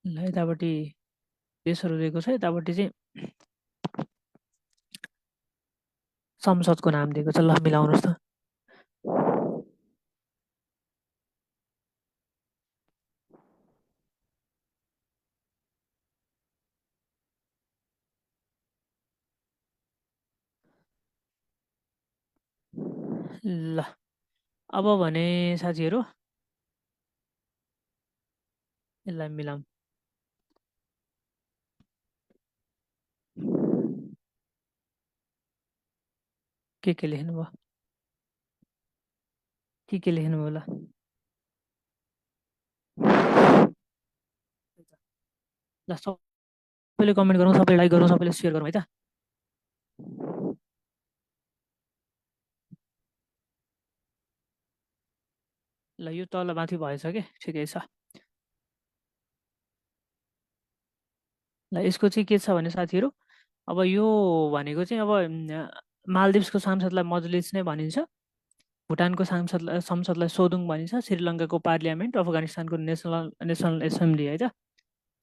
[SPEAKER 2] ल यतापट्टि देशहरू दिएको छ, यतापट्टि चाहिँ संसदको नाम दिएको छ। ल मिलाउनुहोस् त। ल अब भने साथीहरू यसलाई मिलाऊँ। के लेख्नुभयो? के लेख्नुभयो? ल ल सबैले कमेन्ट गरौँ, सबैले लाइक गरौँ, सबैले सेयर गरौँ है त। ल यो तल माथि भएछ के, ठिकै छ। ल यसको चाहिँ के छ भने साथीहरू, अब यो भनेको चाहिँ अब मालदिभ्सको सांसदलाई मजलिस नै भनिन्छ, भुटानको संसदलाई सोदुङ भनिन्छ, श्रीलङ्काको पार्लियामेन्ट, अफगानिस्तानको नेसनल एसेम्ब्ली है त।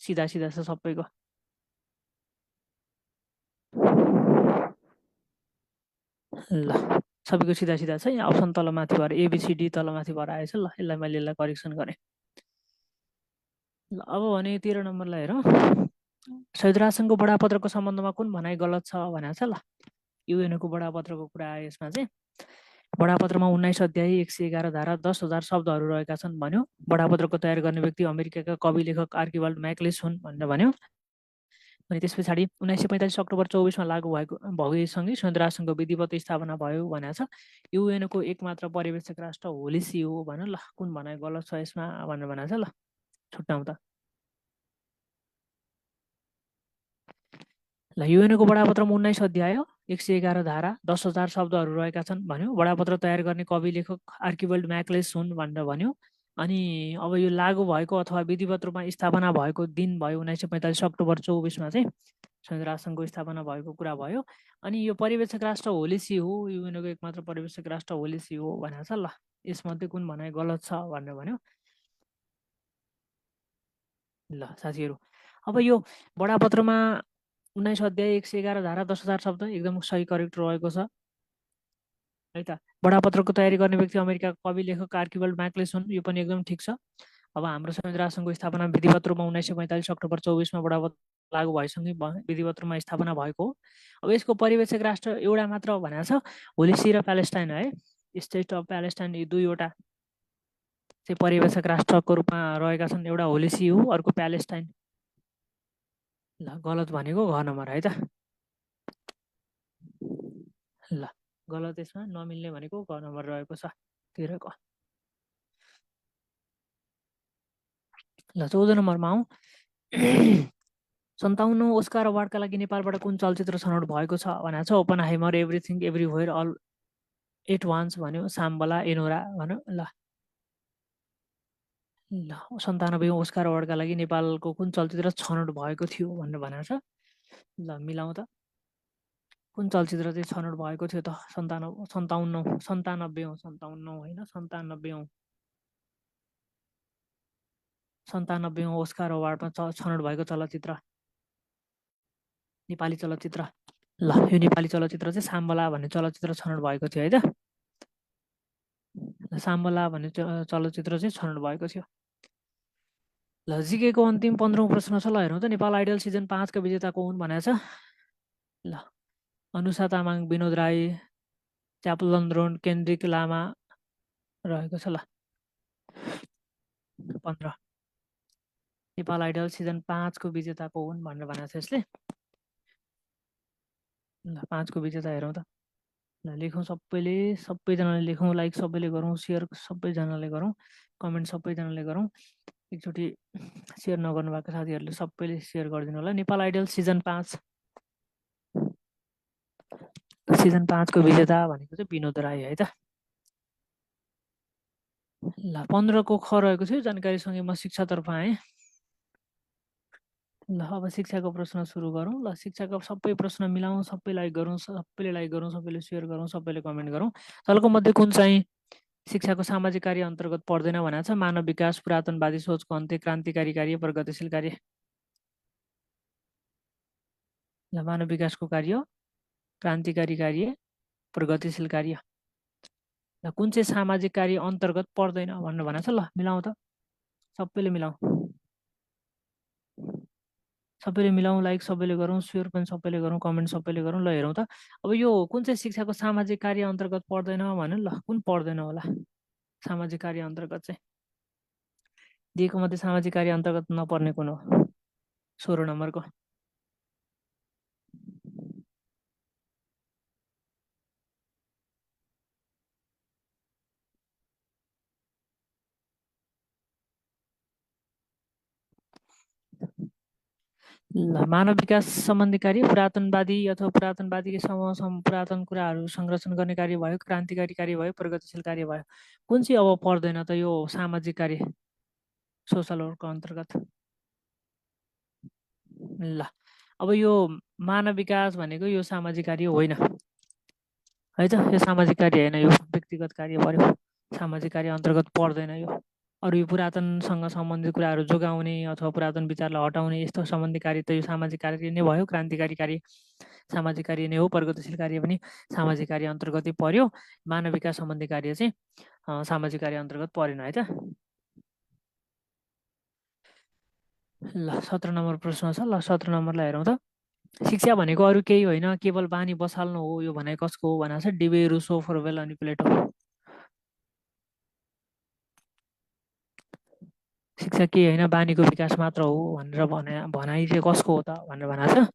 [SPEAKER 2] सिधा सिधा छ सबैको। ल सबैको सिधा सिधा छ। यहाँ अप्सन तल माथि भएर एबिसिडी तल माथि भएर आएछ। ल यसलाई मैले यसलाई करेक्सन गरेँ। ल अब भने 13 नम्बरलाई हेरौँ। संयुक्त राष्ट्रसङ्घको बडापत्रको सम्बन्धमा कुन भनाइ गलत छ भनेको छ। ल युएनको बडापत्रको कुरा आयो यसमा चाहिँ। बडापत्रमा 19 अध्याय 111 धारा 10,000 शब्दहरू रहेका छन् भन्यो। बडापत्रको तयार गर्ने व्यक्ति अमेरिकाका कवि लेखक आर्किबाल्ड म्याक्लेस हुन् भनेर भन्यो। अनि त्यस पछाडि 1945 अक्टोबर 24मा लागू भएसँगै संयुक्त राष्ट्रसङ्घको विधिवत स्थापना भयो भनेको छ। युएनको एकमात्र पर्यवेक्षक राष्ट्र होलिसी हो भन्यो। ल कुन भनाइ गलत छ यसमा भनेर भनेको छ। ल छुट्याउँ त। ल युएनको बडापत्रमा 19 अध्याय 111 धारा 10,000 शब्दहरू रहेका छन् भन्यो। बडापत्र तयार गर्ने कवि लेखक आर्किबाल्ड म्याक्लेस हुन् भनेर भन्यो। अनि अब यो लागू भएको अथवा विधिवत रूपमा स्थापना भएको दिन भयो 1945 अक्टोबर 24मा चाहिँ संयुक्त राष्ट्रसङ्घको स्थापना भएको कुरा भयो। अनि यो पर्यवेक्षक राष्ट्र होलिसी हो, युएनको एकमात्र पर्यवेक्षक राष्ट्र होलिसी हो भनेको छ। ल यसमध्ये कुन भनाइ गलत छ भनेर भन्यो। ल साथीहरू, अब यो बडापत्रमा 19 अध्याय 111 धारा 10,000 शब्द एकदम सही करेक्ट रहेको छ है त। बडापत्रको तयारी गर्ने व्यक्ति अमेरिकाको कवि लेखक आर्किबाल्ड म्याक्लेस हुन्, यो पनि एकदम ठिक छ। अब हाम्रो संयुक्त राष्ट्रसङ्घको स्थापना विधिवत रूपमा 1945 अक्टोबर 24मा बडापत्र लागू भएसँगै विधिवत रूपमा स्थापना भएको हो। अब यसको पर्यवेक्षक राष्ट्र एउटा मात्र भनेको छ, होलिसी र प्यालेस्टाइन है। स्टेट अफ प्यालेस्टाइन यी दुईवटा चाहिँ पर्यवेक्षक राष्ट्रको रूपमा रहेका छन्। एउटा होलिसी हो, अर्को प्यालेस्टाइन। ल गलत भनेको घ नम्बर है त। ल गलत यसमा नमिल्ने भनेको क नम्बर रहेको छ 13 को। ल 14 नम्बरमा आउँ। 57 ओस्कार अवार्डका लागि नेपालबाट कुन चलचित्र छनौट भएको छ भनेको छ। Oppenheimer, everything everywhere all at once भन्यो, साम्बला, एनोरा भन्यो। ल 97 ओस्कार अवार्डका लागि नेपालको कुन चलचित्र छनौट भएको थियो भनेर भनेको छ। ल मिलाउँ त। कुन चलचित्र चाहिँ छनौट भएको थियो त। 97 होइन 97 ओस्कार अवार्डमा छनौट भएको चलचित्र, नेपाली चलचित्र। ल यो नेपाली चलचित्र चाहिँ साम्बला भन्ने चलचित्र छनौट भएको थियो है त। साम्बला भन्ने चलचित्र चाहिँ छनौट भएको थियो। ल जिकेको अन्तिम 15औं प्रश्न छ। ल हेरौँ त। नेपाल आइडल सिजन 5 का विजेता को हुन् भनेको छ। ल अनुषा तामाङ, विनोद राई, च्यापलन द्रोण, केन्द्रिक लामा रहेको छ। ल 15 नेपाल आइडल सिजन 5 को विजेता को हुन् भनेर भनेको छ यसले। ल 5 को विजेता हेरौँ त। ल लेखौँ सबैले, सबैजनाले लेखौँ, लाइक सबैले गरौँ, सेयर सबैजनाले गरौँ, कमेन्ट सबैजनाले गरौँ। एकचोटि सेयर नगर्नु भएको साथीहरूले सबैले सेयर गरिदिनु होला। नेपाल आइडल सिजन 5 को विजेता भनेको चाहिँ विनोद राई है त। ल 15 को ख रहेको थियो। जानकारीसँगै म शिक्षातर्फ आएँ। ल अब शिक्षाको प्रश्न सुरु गरौँ। ल शिक्षाको सबै प्रश्न मिलाउँ, सबै लाइक गरौँ, सबैले लाइक गरौँ, सबैले सेयर गरौँ, सबैले कमेन्ट गरौँ। तलको मध्ये कुन चाहिँ शिक्षाको सामाजिक कार्य अन्तर्गत पर्दैन भनेको छ। मानव विकास, पुरातनवादी सोचको अन्त्य, क्रान्तिकारी कार्य, प्रगतिशील कार्य। ल मानव विकासको कार्य, क्रान्तिकारी कार्य, प्रगतिशील कार्य। ल कुन चाहिँ सामाजिक कार्य अन्तर्गत पर्दैन भनेर भनेको छ। ल मिलाउँ त, सबैले मिलाउँ, सबैले मिलाउँ, लाइक सबैले गरौँ, सेयर पनि सबैले गरौँ, कमेन्ट सबैले गरौँ। ल हेरौँ त। अब यो कुन चाहिँ शिक्षाको सामाजिक कार्य अन्तर्गत पर्दैन भन्यो। ल कुन पर्दैन होला सामाजिक कार्य अन्तर्गत चाहिँ। दिएको मध्ये सामाजिक कार्य अन्तर्गत नपर्ने कुन हो। 16 नम्बरको। ल मानव विकास सम्बन्धी कार्य पुरातनवादी अथवा पुरातनवादी पुरातन कुराहरू संरक्षण गर्ने कार्य भयो, क्रान्तिकारी कार्य भयो, प्रगतिशील कार्य भयो। कुन चाहिँ अब पर्दैन त यो सामाजिक कार्य सोसल वर्कको अन्तर्गत? ल अब यो मानव विकास भनेको यो सामाजिक कार्य होइन है त, यो सामाजिक कार्य होइन, यो व्यक्तिगत कार्य पर्यो, सामाजिक कार्य अन्तर्गत पर्दैन यो। अरू यो पुरातनसँग सम्बन्धित कुराहरू जोगाउने अथवा पुरातन विचारलाई हटाउने यस्तो सम्बन्धी कार्य त यो सामाजिक कार्य नै भयो, क्रान्तिकारी कार्य सामाजिक कार्य नै हो, प्रगतिशील कार्य पनि सामाजिक कार्य अन्तर्गतै पर्यो। मानव विकास सम्बन्धी कार्य चाहिँ सामाजिक कार्य अन्तर्गत परेन है त। ल 17 नम्बर प्रश्न छ। ल 17 नम्बरलाई हेरौँ त। शिक्षा भनेको अरू केही होइन, केवल बानी बसाल्नु हो। यो भनाइ कसको हो भनेको छ? डिबे, रुसो, फोर्वेल अनि प्लेटो। शिक्षा केही होइन, बानीको विकास मात्र हो भनेर भनाइ चाहिँ कसको हो त भनेर भनेको छ?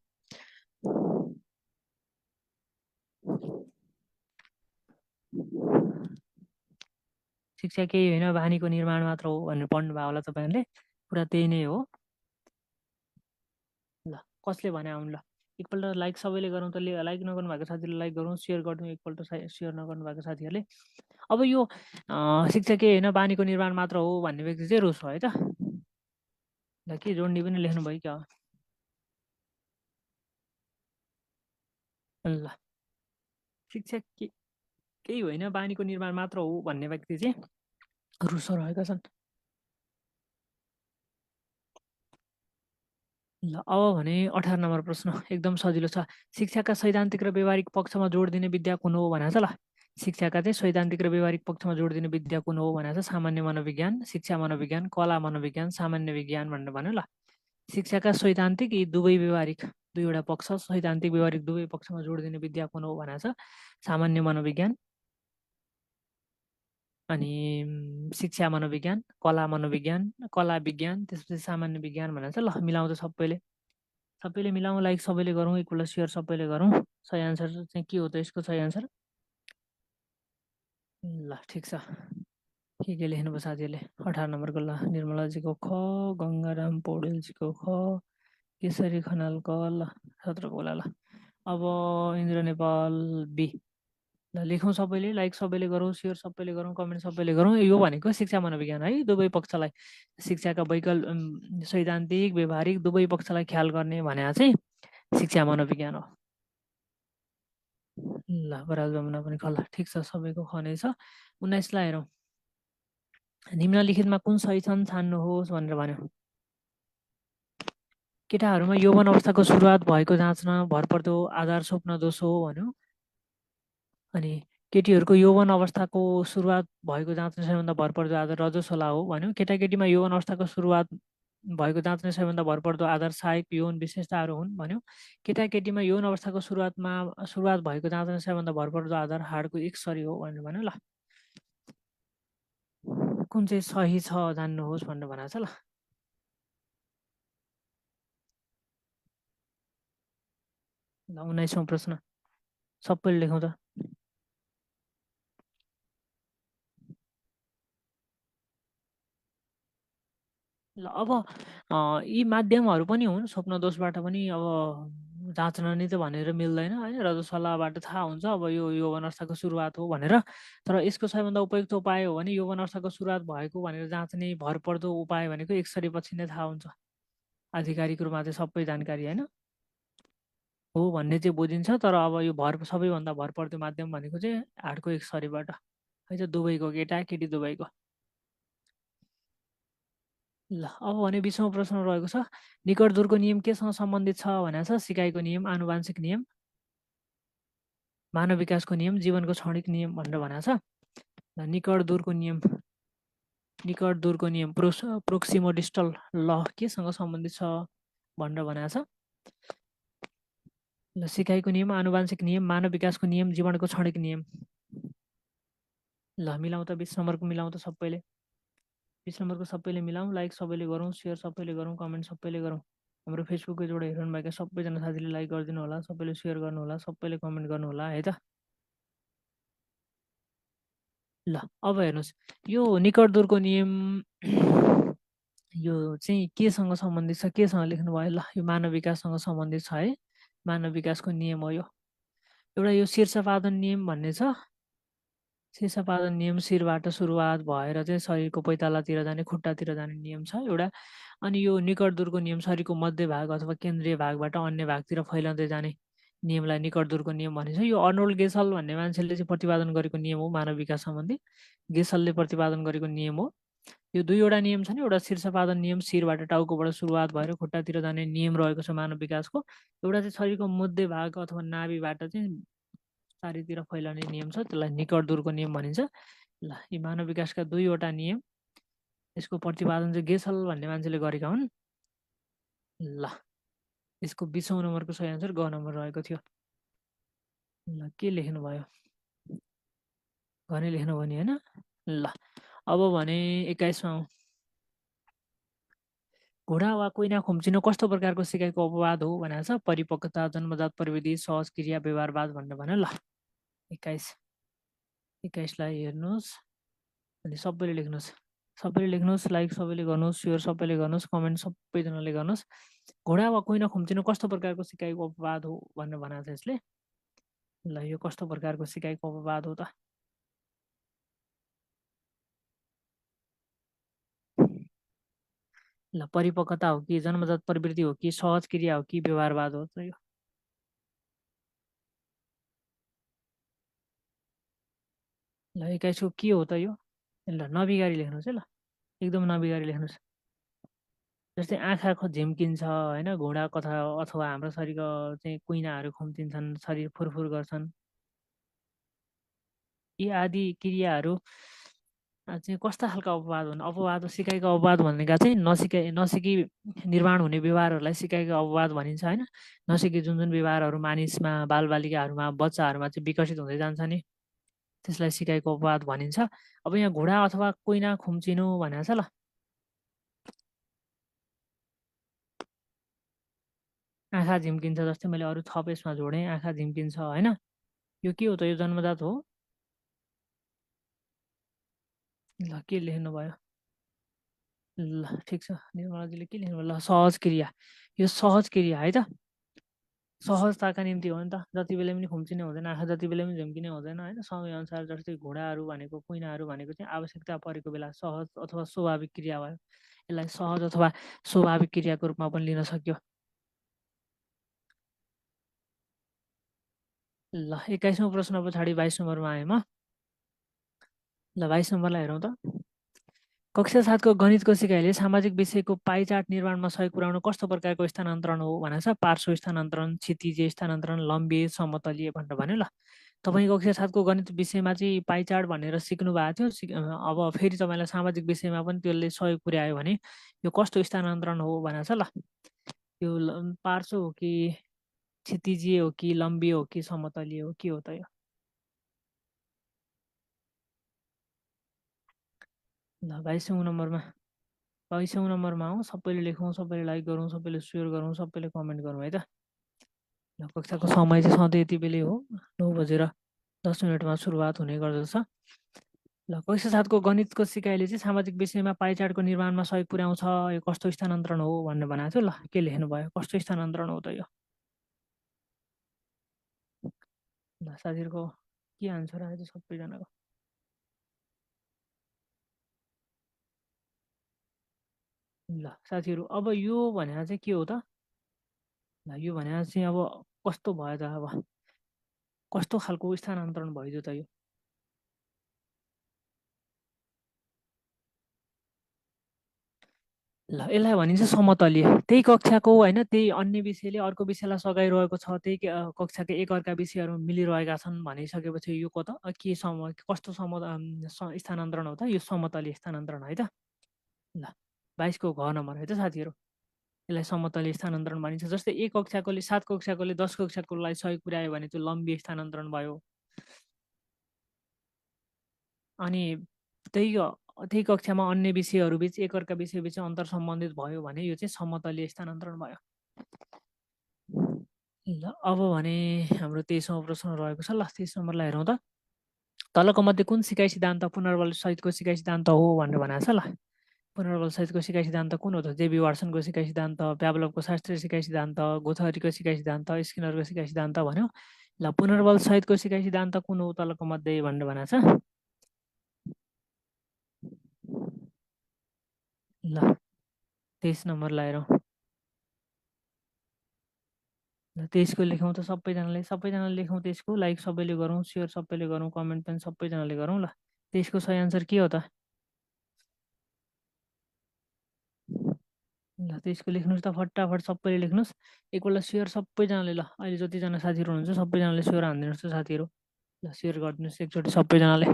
[SPEAKER 2] शिक्षा केही होइन, बानीको निर्माण मात्र हो भनेर पढ्नुभयो होला तपाईँहरूले। कुरा त्यही नै हो। ल कसले भने आउनु? ल एकपल्ट लाइक सबैले गरौँ त। लाइक नगर्नु भएको साथीहरूले लाइक गरौँ, सेयर गर्नु एकपल्ट सेयर नगर्नु भएको साथीहरूले। अब यो शिक्षा केही होइन, बानीको निर्माण मात्र हो भन्ने व्यक्ति चाहिँ रुसो है त। ल के जोड्ने पनि लेख्नुभयो क्या? ल शिक्षा केही होइन, बानीको निर्माण मात्र हो भन्ने व्यक्ति चाहिँ रुसो रहेका छन्। ल अब भने 18 नम्बर प्रश्न एकदम सजिलो छ। शिक्षाका सैद्धान्तिक र व्यवहारिक पक्षमा जोड दिने विद्या कुन हो भनेको छ? ल शिक्षाका चाहिँ सैद्धान्तिक र व्यवहारिक पक्षमा जोड दिने विद्या कुन हो भनेको छ? सामान्य मनोविज्ञान, शिक्षा मनोविज्ञान, कला मनोविज्ञान, सामान्य विज्ञान भनेर भन्यो। ल शिक्षाका सैद्धान्तिक यी दुवै व्यवहारिक, दुईवटा पक्ष सैद्धान्तिक व्यवहारिक दुवै पक्षमा जोड दिने विद्या कुन हो भनेको छ? सामान्य मनोविज्ञान अनि शिक्षा मनोविज्ञान, कला मनोविज्ञान, कला विज्ञान, त्यसपछि सामान्य विज्ञान भनेको छ। ल मिलाउँदा सबैले मिलाउँ, लाइक सबैले गरौँ, एकपल्ट सेयर सबैले गरौँ। सही आन्सर चाहिँ के हो त यसको सही आन्सर? ल ठिक छ। के लेख्नुभयो साथीहरूले? 18 नम्बरको ल निर्मलाजीको ख, गङ्गाराम पौडेलजीको ख, केशरी खनालको ल, 17 बोला। ल अब इन्द्र नेपाल बी। ल लेखौँ सबैले, लाइक सबैले गरौँ, सेयर सबैले गरौँ, कमेन्ट सबैले गरौँ। यो भनेको शिक्षा मनोविज्ञान है, दुवै पक्षलाई शिक्षाका सैद्धान्तिक व्यवहारिक दुवै पक्षलाई ख्याल गर्ने भनेको चाहिँ शिक्षा मनोविज्ञान हो। ल बराल जमुना पनि खल्ला ठिक छ, सबैको खनै छ। 19 लाई हेरौँ। निम्नलिखितमा कुन सही छन् छान्नुहोस् भनेर भन्यो। केटाहरूमा यौवन अवस्थाको सुरुवात भएको जाँच्न भरपर्दो आधार स्वप्न दोष हो भन्यो। अनि केटीहरूको यौवन अवस्थाको सुरुवात भएको जाँच्ने सबैभन्दा भरपर्दो आधार रजस्वला हो भन्यो। केटाकेटीमा यौवन अवस्थाको सुरुवात भएको जाँच्ने सबैभन्दा भरपर्दो आधार सहायक यौन विशेषताहरू हुन् भन्यो। केटाकेटीमा यौन अवस्थाको सुरुवात भएको जाँच्ने सबैभन्दा भरपर्दो आधार हाडको एक्सरे हो भनेर भन्यो। ल कुन चाहिँ सही छ जान्नुहोस् भनेर भनेको छ। ल 19औं प्रश्न सबैले लेखौँ त। ल अब यी माध्यमहरू पनि हुन्, स्वप्न दोषबाट पनि अब जाँच्न नि त भनेर मिल्दैन होइन, रजस्वलाबाट थाहा हुन्छ अब यो यौवन अवस्थाको सुरुवात हो भनेर। तर यसको सबैभन्दा उपयुक्त उपाय हो भने यौवन अवस्थाको सुरुवात भएको भनेर जाँच्ने भरपर्दो उपाय भनेको एक्सरे पछि नै थाहा हुन्छ। आधिकारिक रूपमा चाहिँ सबै जानकारी होइन हो भन्ने चाहिँ बुझिन्छ। तर अब यो सबैभन्दा भरपर्दो माध्यम भनेको चाहिँ हाडको एक्सरेबाट है त, दुवैको, केटा केटी दुवैको। ल अब भने 20औं प्रश्न रहेको छ। निकट दूरको नियम केसँग सम्बन्धित छ भनेको छ? सिकाइको नियम, आनुवांशिक नियम, मानव विकासको नियम, जीवनको क्षणिक नियम भनेर भनेको छ। निकट दूरको नियम प्रोक्सिमो डिस्टल ल केसँग सम्बन्धित छ भनेर भनेको छ? ल सिकाइको नियम, आनुवांशिक नियम, मानव विकासको नियम, जीवनको क्षणिक नियम। ल मिलाउँ त 20 नम्बरको मिलाउँ त सबैले। 20 नम्बरको सबैले मिलाउँ, लाइक सबैले गरौँ, सेयर सबैले गरौँ, कमेन्ट सबैले गरौँ। हाम्रो फेसबुक पेजबाट हेर्नुभएका सबैजना साथीले लाइक गरिदिनु होला, सबैले सेयर गर्नु होला, सबैले कमेन्ट गर्नु होला है त। ल अब हेर्नुहोस्, यो निकट दूरको नियम यो चाहिँ केसँग सम्बन्धित छ, केसँग लेख्नुभयो? ल, यो मानव विकाससँग सम्बन्धित छ है। मानव विकासको नियम हो यो। एउटा यो शीर्षपादन नियम भन्ने छ। शीर्षपादन नियम शिरबाट सुरुवात भएर चाहिँ शरीरको पैतालातिर जाने, खुट्टातिर जाने नियम छ एउटा। अनि यो निकट दूरको नियम शरीरको मध्य भाग अथवा केन्द्रीय भागबाट अन्य भागतिर फैलाउँदै जाने नियमलाई निकट दूरको नियम भनिन्छ। यो अर्नोल्ड गेसल भन्ने मान्छेले चाहिँ प्रतिपादन गरेको नियम हो मानव विकास सम्बन्धी। गेसलले प्रतिपादन गरेको नियम हो। यो दुईवटा नियम छ नि, एउटा शीर्षपादन नियम शिरबाट टाउकोबाट सुरुवात भएर खुट्टातिर जाने नियम रहेको छ मानव विकासको। एउटा चाहिँ शरीरको मध्य भाग अथवा नाभिबाट चाहिँ चारैतिर फैलाउने नियम छ, त्यसलाई निकट दूरको नियम भनिन्छ। ल, यी मानव विकासका दुईवटा नियम, यसको प्रतिपादन चाहिँ गेसल भन्ने मान्छेले गरेका हुन्। ल, यसको 20औं नम्बरको सही आन्सर ग नम्बर रहेको थियो। ल, के लेख्नुभयो? घनै लेख्नुभयो नि होइन? ल, अब भने 21मा आउँ। घोडा वा कोइना खुम्चिनु कस्तो प्रकारको सिकाइको अपवाद हो भनेको छ? परिपक्वता, जन्मजात प्रविधि, सहज क्रिया, व्यवहारवाद भनेर भन्यो। ल, 21लाई हेर्नुहोस् अनि सबैले लेख्नुहोस्। सबैले लेख्नुहोस्, लाइक सबैले गर्नुहोस्, सेयर सबैले गर्नुहोस्, कमेन्ट सबैजनाले गर्नुहोस्। घोडा वा कोइना खुम्चिनु कस्तो प्रकारको सिकाइको अपवाद हो भनेर भनेको छ यसले। ल, यो कस्तो प्रकारको सिकाइको अपवाद हो त? ल, परिपक्वता हो कि, जन्मजात प्रवृत्ति हो कि, सहज क्रिया हो कि, व्यवहारवाद हो त यो? ल, 21को के हो त यो? ल, नबिगारी लेख्नुहोस् है। ल, एकदम नबिगारी लेख्नुहोस्। जस्तै आँखा झिम्किन्छ होइन, घुँडा कथा अथवा हाम्रो शरीरको चाहिँ कुइनाहरू खुम्चिन्छन्, शरीर फुरफुर गर्छन्, यी आदि क्रियाहरू चाहिँ कस्ता खालको अपवाद हुन्? अपवाद सिकाइको अपवाद भनेका चाहिँ नसिकी निर्माण हुने व्यवहारहरूलाई सिकाइको अपवाद भनिन्छ होइन। नसिकी जुन जुन व्यवहारहरू मानिसमा, बालबालिकाहरूमा, बच्चाहरूमा चाहिँ विकसित हुँदै जान्छ नि, त्यसलाई सिकाइको अपवाद भनिन्छ। अब यहाँ घुँडा अथवा कुइना खुम्चिनु भनेको छ। ल, आँखा झिम्किन्छ, जस्तै मैले अरू थप यसमा जोडेँ, आँखा झिम्किन्छ होइन। यो के हो त? यो जन्मजात हो। ल, के लेख्नुभयो? ल, ठिक छ, निर्मलाजीले के लेख्नुभयो? ल, सहज क्रिया। यो सहज क्रिया है त, सहजताका निम्ति हो नि त। जति बेला पनि खुम्चिने हुँदैन, आँखा जति बेला पनि झम्किने हुँदैन होइन। समयअनुसार जस्तै घोडाहरू भनेको, कुइनाहरू भनेको चाहिँ आवश्यकता परेको बेला सहज अथवा स्वाभाविक क्रिया भयो। यसलाई सहज अथवा स्वाभाविक क्रियाको रूपमा पनि लिन सक्यो। ल, 21औं प्रश्न पछाडि 22 नम्बरमा आएँ म। ल, 22 नम्बरलाई हेरौँ त। कक्षा 7को गणितको सिकाइले सामाजिक विषयको पाइ चार्ट निर्माणमा सहयोग पुर्याउनु कस्तो प्रकारको स्थानान्तरण हो भनेको छ? पार्श्व स्थानान्तरण, क्षितिजीय स्थानान्तरण, लम्बिए, समतलीय भनेर भन्यो। ल, तपाईँ कक्षा 7को गणित विषयमा चाहिँ पाइ चार्ट भनेर सिक्नु भएको थियो। अब फेरि तपाईँलाई सामाजिक विषयमा पनि त्यसले सहयोग पुर्यायो भने यो कस्तो स्थानान्तरण हो भनेको छ। ल, यो पार्श्व हो कि, क्षितिजीय हो कि, लम्बिए हो कि, समतलीय हो, के हो त यो? ल, 22औं नम्बरमा 22औं नम्बरमा आउँ। सबैले लेखौँ, सबैले लाइक गरौँ, सबैले सेयर गरौँ, सबैले कमेन्ट गरौँ है त। ल, कक्षाको समय चाहिँ सधैँ यति बेलै हो, 9:10 सुरुवात हुने गर्दछ। ल, कक्षा 7को गणितको सिकाइले चाहिँ सामाजिक विषयमा पाइ चार्टको निर्माणमा सहयोग पुर्याउँछ। यो कस्तो स्थानान्तरण हो भनेर भनेको छु। ल, के लेख्नुभयो? कस्तो स्थानान्तरण हो त यो? ल, साथीहरूको के आन्सर आयो सबैजनाको? ल, साथीहरू अब यो भनेको चाहिँ के हो त? ल, यो भनेको चाहिँ अब कस्तो भयो त? अब कस्तो खालको स्थानान्तरण भयो त यो? ल, यसलाई भनिन्छ समतलीय। त्यही कक्षाको होइन, त्यही अन्य विषयले अर्को विषयलाई सघाइरहेको छ, त्यही कक्षाका एकअर्का विषयहरू मिलिरहेका छन् भनिसकेपछि यो के कस्तो स्थानान्तरण हो त? यो समतलीय स्थानान्तरण है त। ल, 22को घ नम्बर है त साथीहरू। यसलाई समतलीय स्थानान्तरण भनिन्छ। जस्तै एक कक्षाकोले 7 कक्षाकोले 10 कक्षाकोलाई सहयोग पुर्यायो भने त्यो लम्बी स्थानान्तरण भयो। अनि त्यही त्यही कक्षामा अन्य विषयहरू बिच, एकअर्का विषयबिच अन्तर सम्बन्धित भयो भने यो चाहिँ समतलीय स्थानान्तरण भयो। ल, अब भने हाम्रो 23औं प्रश्न रहेको छ। ल, 23 नम्बरलाई हेरौँ त। तलको मध्ये कुन सिकाइ सिद्धान्त पुनर्बल सहितको सिकाइ सिद्धान्त हो भनेर भनेको छ। ल, पुनर्बल सहितको सिकाइ सिद्धान्त कुन हो त? जेबी वाटसनको सिकाइ सिद्धान्त, प्याभलोभको शास्त्रीय सिकाइ सिद्धान्त, गुथरीको सिकाइ सिद्धान्त, स्किनरको सिकाइ सिद्धान्त भन्यो। ल पुनर्बल सहितको सिकाइ सिद्धान्त कुन हो तलको मध्ये भनेर भनेको छ। ल 23 नम्बर लाएर 23 को लेखौँ त सबैजनाले लेखौँ। 23 को लाइक सबैले गरौँ, सेयर सबैले गरौँ, कमेन्ट पनि सबैजनाले गरौँ। ल 23 को सही आन्सर के हो त? ल 23 को लेख्नुहोस् त फटाफट सबैले लेख्नुहोस्। एकपल्ट सेयर सबैजनाले। ल अहिले जतिजना साथीहरू हुनुहुन्छ सबैजनाले सेयर हानिदिनुहोस् त साथीहरू। ल सेयर गरिदिनुहोस् एकचोटि सबैजनाले।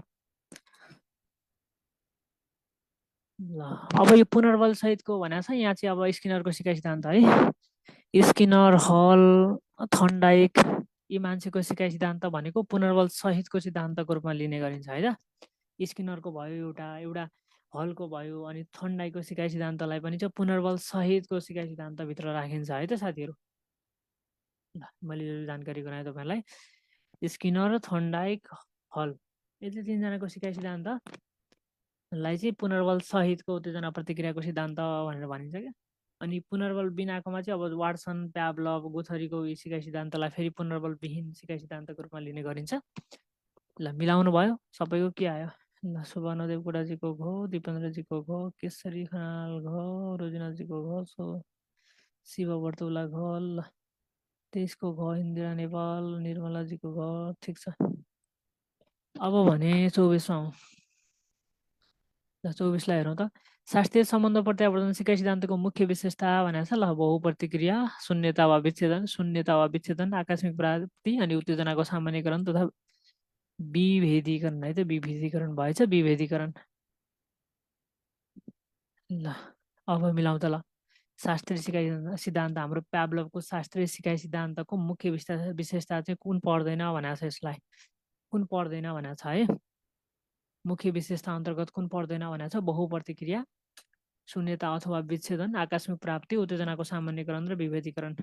[SPEAKER 2] ल अब यो पुनर्बल सहितको भनेको छ। यहाँ चाहिँ अब स्किनरको सिकाइ सिद्धान्त है। स्किनर, हल, थर्नडाइक यी मान्छेको सिकाइ सिद्धान्त भनेको पुनर्बल सहितको सिद्धान्तको रूपमा लिने गरिन्छ है त। स्किनरको भयो एउटा हलको भयो, अनि थर्नडाइकको सिकाइ सिद्धान्तलाई पनि चाहिँ पुनर्बल सहितको सिकाइ सिद्धान्तभित्र राखिन्छ है त साथीहरू। ल मैले यो जानकारी गराएँ तपाईँलाई। स्किनर, थर्नडाइक, हल यति तिनजनाको सिकाइ सिद्धान्तलाई चाहिँ पुनर्बल सहितको उत्तेजना प्रतिक्रियाको सिद्धान्त भनेर भनिन्छ क्या। अनि पुनर्बल बिनाकोमा चाहिँ अब वाटसन, प्याभलभ, गुथरीको सिकाइ सिद्धान्तलाई फेरि पुनर्बल विहीन सिकाइ सिद्धान्तको रूपमा लिने गरिन्छ। ल मिलाउनु भयो सबैको के आयो? ल सुवर्णदेव कोटाजीको घ, दिपेन्द्रजीको घ, केशरी खनाल घ, रोजिनाजीको घ, शिव वर्तुला घ, ल 23 को घ, इन्दिरा नेपाल, निर्मलाजीको घ, ठिक छ। अब भने 24 मा आउँ। ल 24 लाई हेरौँ त। शास्त्रीय सम्बन्ध प्रत्यावर्तन सिकाइ सिद्धान्तको मुख्य विशेषता भनेको छ ल बहुप्रतिक्रिया, शून्यता वा विच्छेदन, आकस्मिक प्राप्ति अनि उत्तेजनाको सामान्यकरण तथा विभेदीकरण है त। विभेदीकरण भएछ, विभेदीकरण। ल अब मिलाउँ त। ल शास्त्रीय सिकाइ सिद्धान्त हाम्रो प्याभलोभको शास्त्रीय सिकाइ सिद्धान्तको मुख्य विशेषता चाहिँ कुन पर्दैन भनेको छ। यसलाई कुन पर्दैन भनेको छ है। मुख्य विशेषता अन्तर्गत कुन पर्दैन भनेको छ? बहुप्रतिक्रिया, शून्यता अथवा विच्छेदन, आकस्मिक प्राप्ति, उत्तेजनाको सामान्यकरण र विभेदीकरण।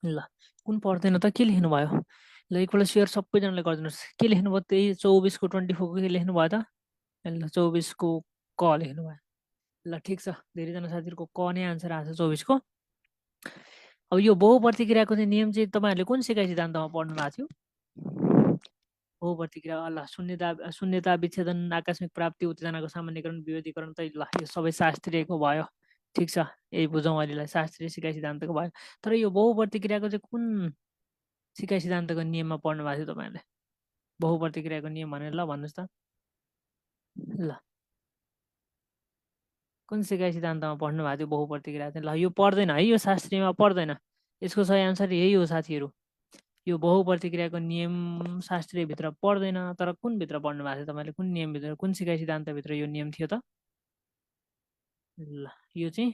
[SPEAKER 2] ल कुन पर्दैन त? के लेख्नुभयो? ल एकपल्ट सेयर सबैजनाले गरिदिनुहोस्। के लेख्नुभयो? त्यही 24 को 24 को के लेख्नुभयो त? ल 24 को क लेख्नुभयो। ल ठिक छ, धेरैजना साथीहरूको क नै आन्सर आएको छ 24 को। अब यो बहुप्रतिक्रियाको चाहिँ नियम चाहिँ तपाईँहरूले कुन सिकाइ सिद्धान्तमा पढ्नु भएको थियो? बहुप्रतिक्रिया। ल शून्यता, विच्छेदन, आकस्मिक प्राप्ति, उत्तेजनाको सामान्यकरण, विभेदीकरण त ल यो सबै शास्त्रीयको भयो। ठिक छ, यही बुझौँ अहिलेलाई, शास्त्रीय सिकाइ सिद्धान्तको भयो। तर यो बहुप्रतिक्रियाको चाहिँ कुन सिकाइ सिद्धान्तको नियममा पढ्नु भएको थियो तपाईँहरूले? बहुप्रतिक्रियाको नियम भनेर ल भन्नुहोस् त। ल कुन सिकाइ सिद्धान्तमा पढ्नु भएको थियो बहुप्रतिक्रिया चाहिँ? ल यो पर्दैन है, यो शास्त्रीयमा पर्दैन। यसको सही आन्सर यही हो साथीहरू। यो बहुप्रतिक्रियाको नियम शास्त्रीयभित्र पर्दैन। तर कुनभित्र पढ्नु भएको थियो तपाईँले? कुन नियमभित्र, कुन सिकाइ सिद्धान्तभित्र यो नियम थियो त? ल यो चाहिँ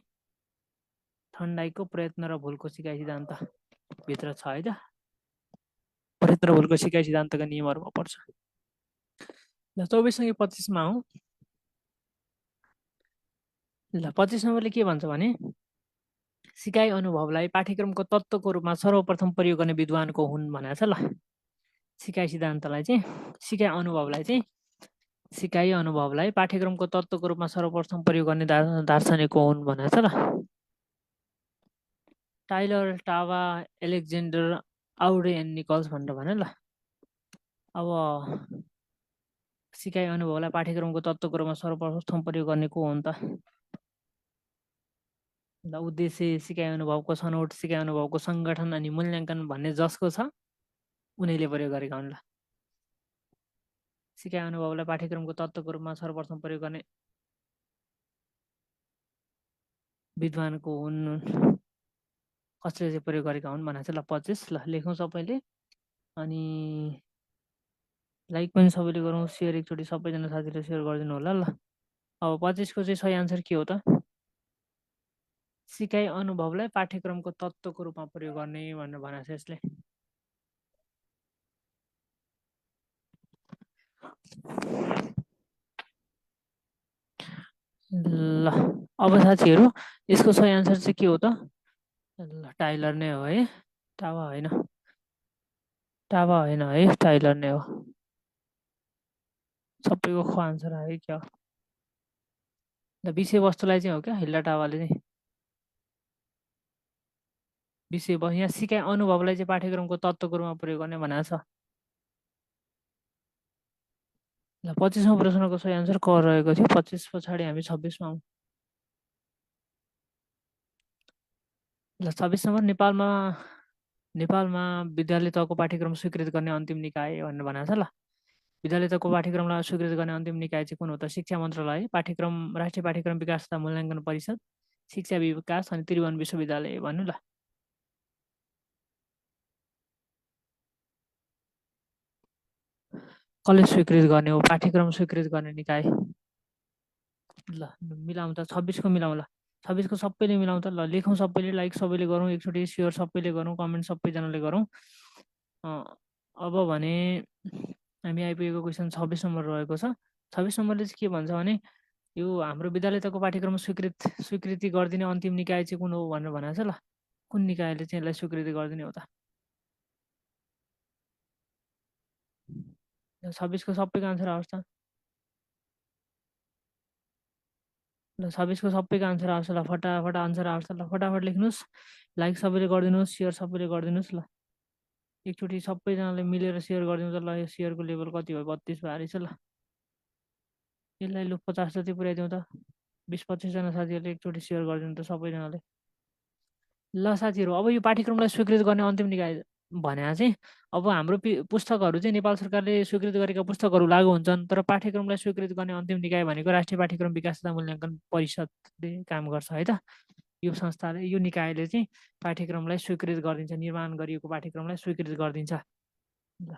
[SPEAKER 2] थर्नडाइकको प्रयत्न र भुलको सिकाइ सिद्धान्त भित्र छ है त। प्रयत्न र भुलको सिकाइ सिद्धान्तका नियमहरूमा पर्छ। ल 24सँगै 25 मा आउँ। ल 25 नम्बरले के भन्छ भने सिकाइ अनुभवलाई पाठ्यक्रमको तत्त्वको रूपमा सर्वप्रथम प्रयोग गर्ने विद्वानको हुन् भनेको छ। ल सिकाइ सिद्धान्तलाई चाहिँ, सिकाइ अनुभवलाई पाठ्यक्रमको तत्त्वको रूपमा सर्वप्रथम प्रयोग गर्ने दार्शनिक हुन् भनेको छ। ल टाइलर, टावा, एलेक्जेन्डर, आउडे एन्ड निकल्स भनेर भन्यो। ल अब सिकाइ अनुभवलाई पाठ्यक्रमको तत्त्वको रूपमा सर्वप्रथम प्रयोग गर्ने को हुन् त? ल उद्देश्य, सिकाइ अनुभवको छनौट, सिकाइ अनुभवको सङ्गठन अनि मूल्याङ्कन भन्ने जसको छ उनीहरूले प्रयोग गरेका हुन्। ल सिकाइ अनुभवलाई पाठ्यक्रमको तत्त्वको रूपमा सर्वप्रथम प्रयोग गर्ने विद्वानको हुन्, कसले चाहिँ प्रयोग गरेका हुन् भनेको छ। ल 25 ल लेखौँ सबैले। अनि लाइक पनि सबैले गरौँ, सेयर एकचोटि सबैजना साथीले सेयर गरिदिनु होला। ल अब 25 को चाहिँ सही आन्सर के हो त? सिकाइ अनुभवलाई पाठ्यक्रमको तत्त्वको रूपमा प्रयोग गर्ने भनेर भनेको छ यसले। ल अब साथीहरू यसको सही आन्सर चाहिँ के हो त? ल टाइलर नै हो है, टावा होइन, टावा होइन है, टाइलर नै हो। सबैको ख आन्सर आयो क्या? ल विषयवस्तुलाई चाहिँ हो क्या हिल्डा टावाले चाहिँ विषय यहाँ सिकाइ अनुभवलाई चाहिँ पाठ्यक्रमको तत्त्वको रूपमा प्रयोग गर्ने भनेको छ। ल 25औं प्रश्नको सही आन्सर क रहेको थियो। 25 पछाडि हामी 26मा आउँ। ल 26 नम्बर नेपालमा विद्यालय तहको पाठ्यक्रम स्वीकृत गर्ने अन्तिम निकाय भनेर भनेको छ। ल विद्यालय तहको पाठ्यक्रमलाई स्वीकृत गर्ने अन्तिम निकाय चाहिँ कुन हो त? शिक्षा मन्त्रालय, राष्ट्रिय पाठ्यक्रम विकास तथा मूल्याङ्कन परिषद, शिक्षा विकास अनि त्रिभुवन विश्वविद्यालय भन्नु। ल कसले स्वीकृत गर्ने हो? पाठ्यक्रम स्वीकृत गर्ने निकाय। ल मिलाउँ त 26 को मिलाउँ। ल 26 को सबैले मिलाउँ त। ल लेखौँ सबैले, लाइक सबैले गरौँ, एकचोटि सेयर सबैले गरौँ, कमेन्ट सबैजनाले गरौँ। अब भने हामी आइपुगेको क्वेसन 26 नम्बर रहेको छ। 26 नम्बरले चाहिँ के भन्छ भने यो हाम्रो विद्यालय तहको पाठ्यक्रम स्वीकृति गरिदिने अन्तिम निकाय चाहिँ कुन हो भनेर भनेको छ। ल कुन निकायले चाहिँ यसलाई स्वीकृति गरिदिने हो त? 26 को सबैको आन्सर आओस् त। ल 26 को सबैको आन्सर आओस्। ल फटाफट आन्सर आओस्। ल फटाफट लेख्नुहोस्, लाइक सबैले गरिदिनुहोस्, सेयर सबैले गरिदिनुहोस्। ल एकचोटि सबैजनाले मिलेर सेयर गरिदिनु त। ल यो सेयरको लेभल कति भयो? 32 भयो रहेछ। ल यसलाई लु 50 जति पुऱ्याइदिउँ त। 20-25जना साथीहरूले एकचोटि सेयर गरिदिनु त सबैजनाले। ल साथीहरू, अब यो पाठ्यक्रमलाई स्वीकृत गर्ने अन्तिम निकाय भने चाहिँ अब हाम्रो पुस्तकहरू चाहिँ नेपाल सरकारले स्वीकृत गरेका पुस्तकहरू लागू हुन्छन्, तर पाठ्यक्रमलाई स्वीकृत गर्ने अन्तिम निकाय भनेको राष्ट्रिय पाठ्यक्रम विकास तथा मूल्याङ्कन परिषदले काम गर्छ है त। यो संस्थाले, यो निकायले चाहिँ पाठ्यक्रमलाई स्वीकृत गरिदिन्छ, निर्माण गरिएको पाठ्यक्रमलाई स्वीकृत गरिदिन्छ। ल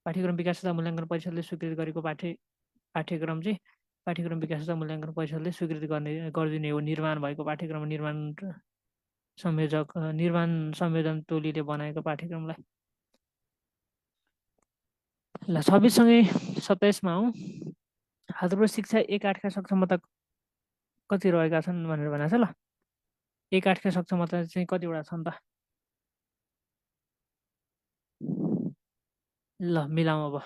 [SPEAKER 2] पाठ्यक्रम विकास तथा मूल्याङ्कन परिषदले स्वीकृत गरेको पाठ्यक्रम चाहिँ पाठ्यक्रम विकास तथा मूल्याङ्कन परिषदले स्वीकृत गरिदिने हो। निर्माण भएको पाठ्यक्रम, निर्माण संयोजन टोलीले बनाएको पाठ्यक्रमलाई। ल 26 सँगै 27मा आउँ। हालको शिक्षा 1/8 का सक्षमता कति रहेका छन् भनेर भनेको छ। ल 1/8 का सक्षमता चाहिँ कतिवटा छन् त? ल मिलाउँ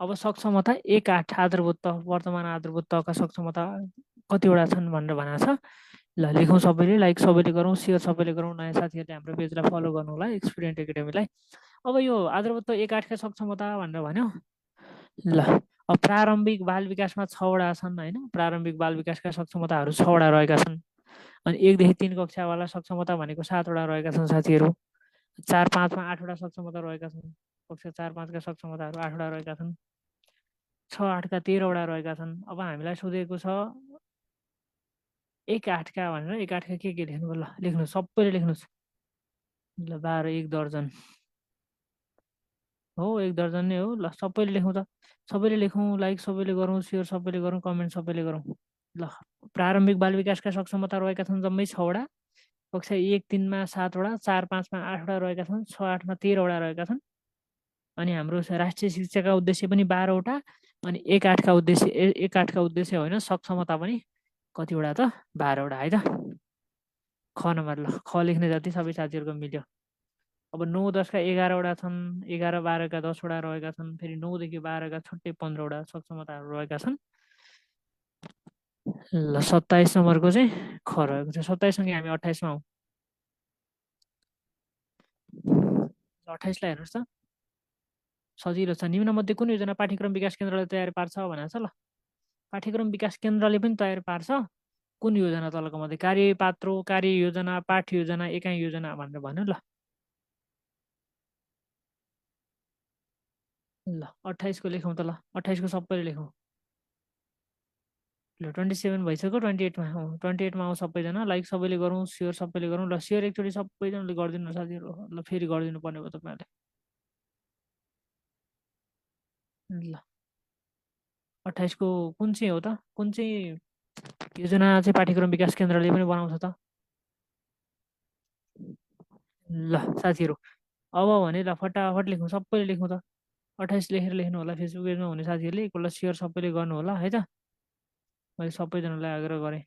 [SPEAKER 2] अब सक्षमता 1/8 आधारभूत तह, वर्तमान आधारभूत तहका सक्षमता कतिवटा छन् भनेर भनेको छ। ल लेखौँ सबैले, लाइक सबैले गरौँ, सेयर सबैले गरौँ, नयाँ साथीहरूले हाम्रो पेजलाई फलो गर्नु होला, एक्सपिरियन्ट एकाडेमीलाई। अब यो आधारभूत तह 1/8 का सक्षमता भनेर भन्यो। ल अब प्रारम्भिक बाल विकासमा 6वटा छन् होइन। प्रारम्भिक बाल विकासका सक्षमताहरू 6वटा रहेका छन्। अनि 1 देखि 3 कक्षावाला सक्षमता भनेको 7वटा रहेका छन् साथीहरू। 4, 5मा 8वटा सक्षमता रहेका छन्। कक्षा 4, 5 का सक्षमताहरू 8वटा रहेका छन्। 6, 8 का 13वटा रहेका छन्। अब हामीलाई सोधेको छ 1/8 का भनेर। 1/8 का के लेख्नु? ल लेख्नुहोस्, सबैले लेख्नुहोस्। ल 12, 1 दर्जन हो, 1 दर्जन नै हो। ल सबैले लेखौँ त। सबैले लेखौँ, लाइक सबैले गरौँ, सेयर सबैले गरौँ, कमेन्ट सबैले गरौँ। ल प्रारम्भिक बाल विकासका सक्षमता रहेका छन् जम्मै 6वटा। कक्षा 1, 3मा 7वटा, 4, 5मा 8वटा रहेका छन्, 6, 8मा 13वटा रहेका छन्। अनि हाम्रो राष्ट्रिय शिक्षाका उद्देश्य पनि 12वटा। अनि 1/8 का उद्देश्य 1/8 का उद्देश्य होइन, सक्षमता पनि कतिवटा त? 12वटा है त। ख नम्बर। ल ख लेख्ने जति सबै साथीहरूको मिल्यो। अब 9, 10 का 11वटा छन्, 11, 12 का 10वटा रहेका छन्, फेरि 9 देखि 12 का छुट्टै 15वटा सक्षमताहरू रहेका छन्। ल 27 नम्बरको चाहिँ ख रहेको छ। 27 सँगै हामी 28मा आउँ। 28लाई हेर्नुहोस् त, सजिलो छ। निम्नमध्ये कुन योजना पाठ्यक्रम विकास केन्द्रले तयार पार्छ भनेको छ। ल पाठ्यक्रम विकास केन्द्रले पनि तयार पार्छ। कुन योजना तलको मध्ये? कार्यपात्रो, कार्य योजना, पाठ योजना, एकाइ योजना भनेर भन्यो। ल 28 को लेखौँ त। ल 28 को सबैले लेखौँ। ल 27 भइसक्यो। 28मा आउँ। 28मा आउँ सबैजना, लाइक सबैले गरौँ, सेयर सबैले गरौँ। ल सेयर एकचोटि सबैजनाले गरिदिनु साथीहरू। ल फेरि गरिदिनु पर्ने भयो तपाईँहरूले। ल 28 को कुन चाहिँ हो त? कुन चाहिँ योजना चाहिँ पाठ्यक्रम विकास केन्द्रले पनि बनाउँछ त? ल साथीहरू, अब भने ल फटाफट लेखौँ, सबैले लेखौँ त। 28 लेखेर लेख्नु होला। फेसबुक पेजमा हुने साथीहरूले एकपल्ट सेयर सबैले गर्नु होला है त। मैले सबैजनालाई आग्रह गरेँ।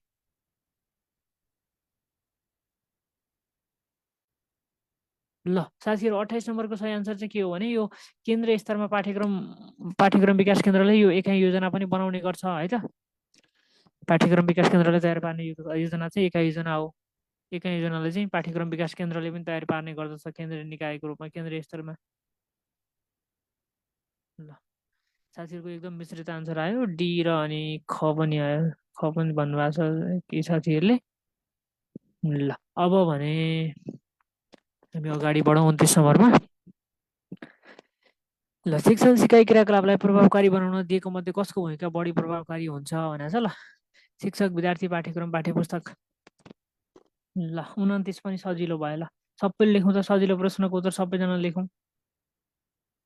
[SPEAKER 2] ल साथीहरू 28 नम्बरको सही आन्सर चाहिँ के हो भने यो केन्द्रीय स्तरमा पाठ्यक्रम विकास केन्द्रले यो एकाइ योजना पनि बनाउने गर्छ है त। पाठ्यक्रम विकास केन्द्रले तयार पार्ने योजना चाहिँ एकाइ योजना हो। एकाइ योजनाले चाहिँ पाठ्यक्रम विकास केन्द्रले पनि तयार पार्ने गर्दछ केन्द्रीय निकायको रूपमा केन्द्रीय स्तरमा। ल साथीहरूको एकदम मिश्रित आन्सर आयो, डी र अनि ख पनि आयो। ख पनि भन्नुभएको छ केही साथीहरूले। ल अब भने हामी अगाडि बढौँ 29 नम्बरमा। ल शिक्षण सिकाइ क्रियाकलापलाई प्रभावकारी बनाउन दिएको मध्ये कसको भूमिका बढी प्रभावकारी हुन्छ भनेको छ। ल शिक्षक, विद्यार्थी, पाठ्यक्रम, पाठ्यपुस्तक। ल 29 पनि सजिलो भयो। ल सबैले लेखौँ त सजिलो प्रश्नको उत्तर सबैजना लेखौँ।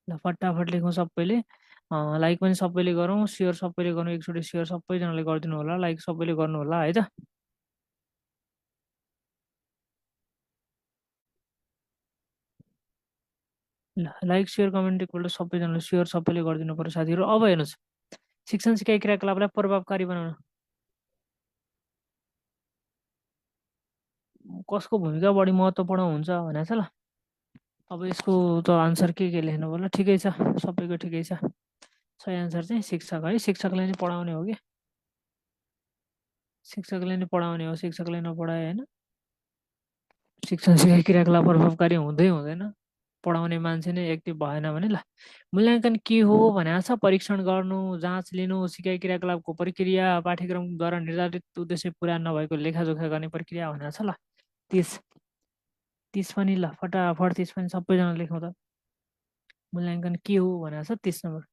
[SPEAKER 2] ल फटाफट लेखौँ सबैले। लाइक पनि सबैले गरौँ, सेयर सबैले गरौँ, एकचोटि सेयर सबैजनाले गरिदिनु होला, लाइक सबैले गर्नु होला है त। ल लाइक सेयर कमेन्ट एकपल्ट सबैजनाले सेयर सबैले गरिदिनु पर्यो साथीहरू। अब हेर्नुहोस् शिक्षण सिकाइ क्रियाकलापलाई प्रभावकारी बनाउन कसको भूमिका बढी महत्त्वपूर्ण हुन्छ भनेको छ। ल अब यसको त आन्सर के लेख्नु पर्ला, ठिकै छ सबैको ठिकै छ। सही आन्सर चाहिँ शिक्षक है। शिक्षकले नै पढाउने हो कि, शिक्षकले नै पढाउने हो, शिक्षकले नपढाए होइन। शिक्षण सिकाइ क्रियाकलाप प्रभावकारी हुँदै हुँदैन पढाउने मान्छे नै एक्टिभ भएन भने। ल मूल्याङ्कन के हो भनेको छ, परीक्षण गर्नु, जाँच लिनु, सिकाइ क्रियाकलापको प्रक्रिया, पाठ्यक्रमद्वारा निर्धारित उद्देश्य पुरा नभएको लेखाजोखा गर्ने प्रक्रिया भनेको छ। ल 30 पनि ल फटाफट 30 पनि सबैजना लेखौँ त। मूल्याङ्कन के हो भनेको छ 30 नम्बर।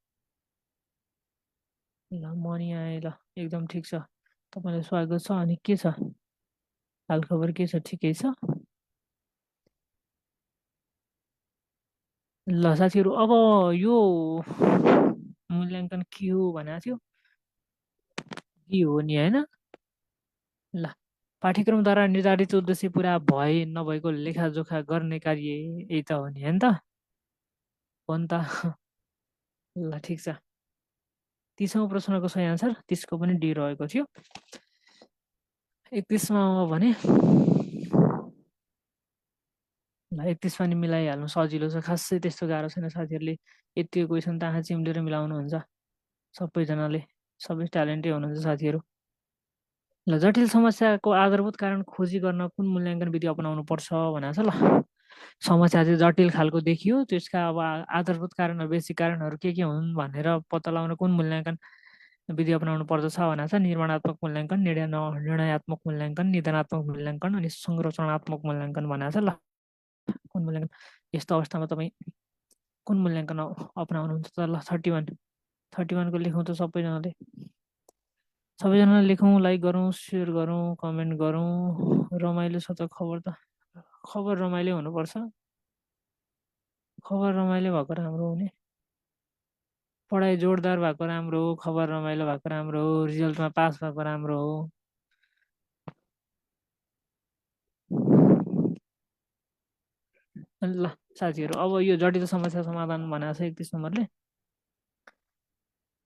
[SPEAKER 2] ल मनी आए। ल एकदम ठिक छ, तपाईँलाई स्वागत छ। अनि के छ हालखबर, के छ, ठिकै छ। ल साथीहरू अब यो मूल्याङ्कन के हो भनेको थियो, के हो नि होइन। ल पाठ्यक्रमद्वारा निर्धारित उद्देश्य पुरा भए नभएको लेखाजोखा गर्ने कार्य यही त हो नि होइन त, हो नि त। ल ठिक छ, 30औं प्रश्नको सही आन्सर 30को पनि डी रहेको थियो। 31मा भने ल 31 पनि मिलाइहाल्नु सजिलो छ, खासै त्यस्तो गाह्रो छैन। साथीहरूले यतिको क्वेसन त आँखा चिम्लेर मिलाउनुहुन्छ सबैजनाले, सबै ट्यालेन्टै हुनुहुन्छ साथीहरू। ल जटिल समस्याको आधारभूत कारण खोजी गर्न कुन मूल्याङ्कन विधि अपनाउनु पर्छ भनेको छ। ल समस्या चाहिँ जटिल खालको देखियो, त्यसका अब आधारभूत कारणहरू, बेसिक कारणहरू के हुन् भनेर पत्ता लगाउन कुन मूल्याङ्कन विधि अपनाउनु पर्दछ भनेको छ। निर्माणात्मक मूल्याङ्कन, निर्णयात्मक मूल्याङ्कन, निदानात्मक मूल्याङ्कन अनि संरचनात्मक मूल्याङ्कन भनेको छ। ल कुन मूल्याङ्कन, यस्तो अवस्थामा तपाईँ कुन मूल्याङ्कन अपनाउनुहुन्छ त। ल 31को लेखौँ त सबैजनाले, सबैजनाले लेखौँ, लाइक गरौँ, सेयर गरौँ, कमेन्ट गरौँ। रमाइलो छ त खबर, त खबर रमाइलो हुनुपर्छ, खबर रमाइलो भएको राम्रो हुने, पढाइ जोरदार भएको राम्रो हो, खबर रमाइलो भएको राम्रो हो, रिजल्टमा पास भएको राम्रो हो। ल साथीहरू अब यो जटिल समस्या समाधान भनेको छ 31 नम्बरले।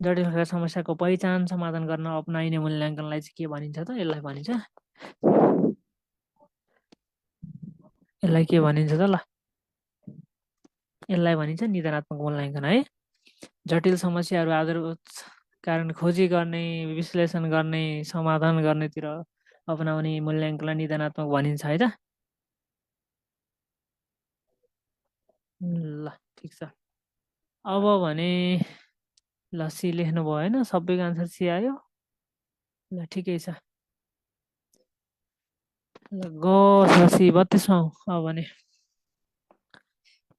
[SPEAKER 2] जटिल समस्याको पहिचान, समाधान गर्न अपनाइने मूल्याङ्कनलाई चाहिँ के भनिन्छ त, यसलाई भनिन्छ, यसलाई के भनिन्छ त। ल यसलाई भनिन्छ निदानात्मक मूल्याङ्कन है। जटिल समस्याहरू आधारभूत कारण खोजी गर्ने, विश्लेषण गर्ने, समाधान गर्नेतिर अपनाउने मूल्याङ्कनलाई निदानात्मक भनिन्छ है त। ल ठिक छ, अब भने ल सी लेख्नुभयो होइन, सबैको आन्सर सी आयो। ल ठिकै छ। ल ग सी 32मा अब भने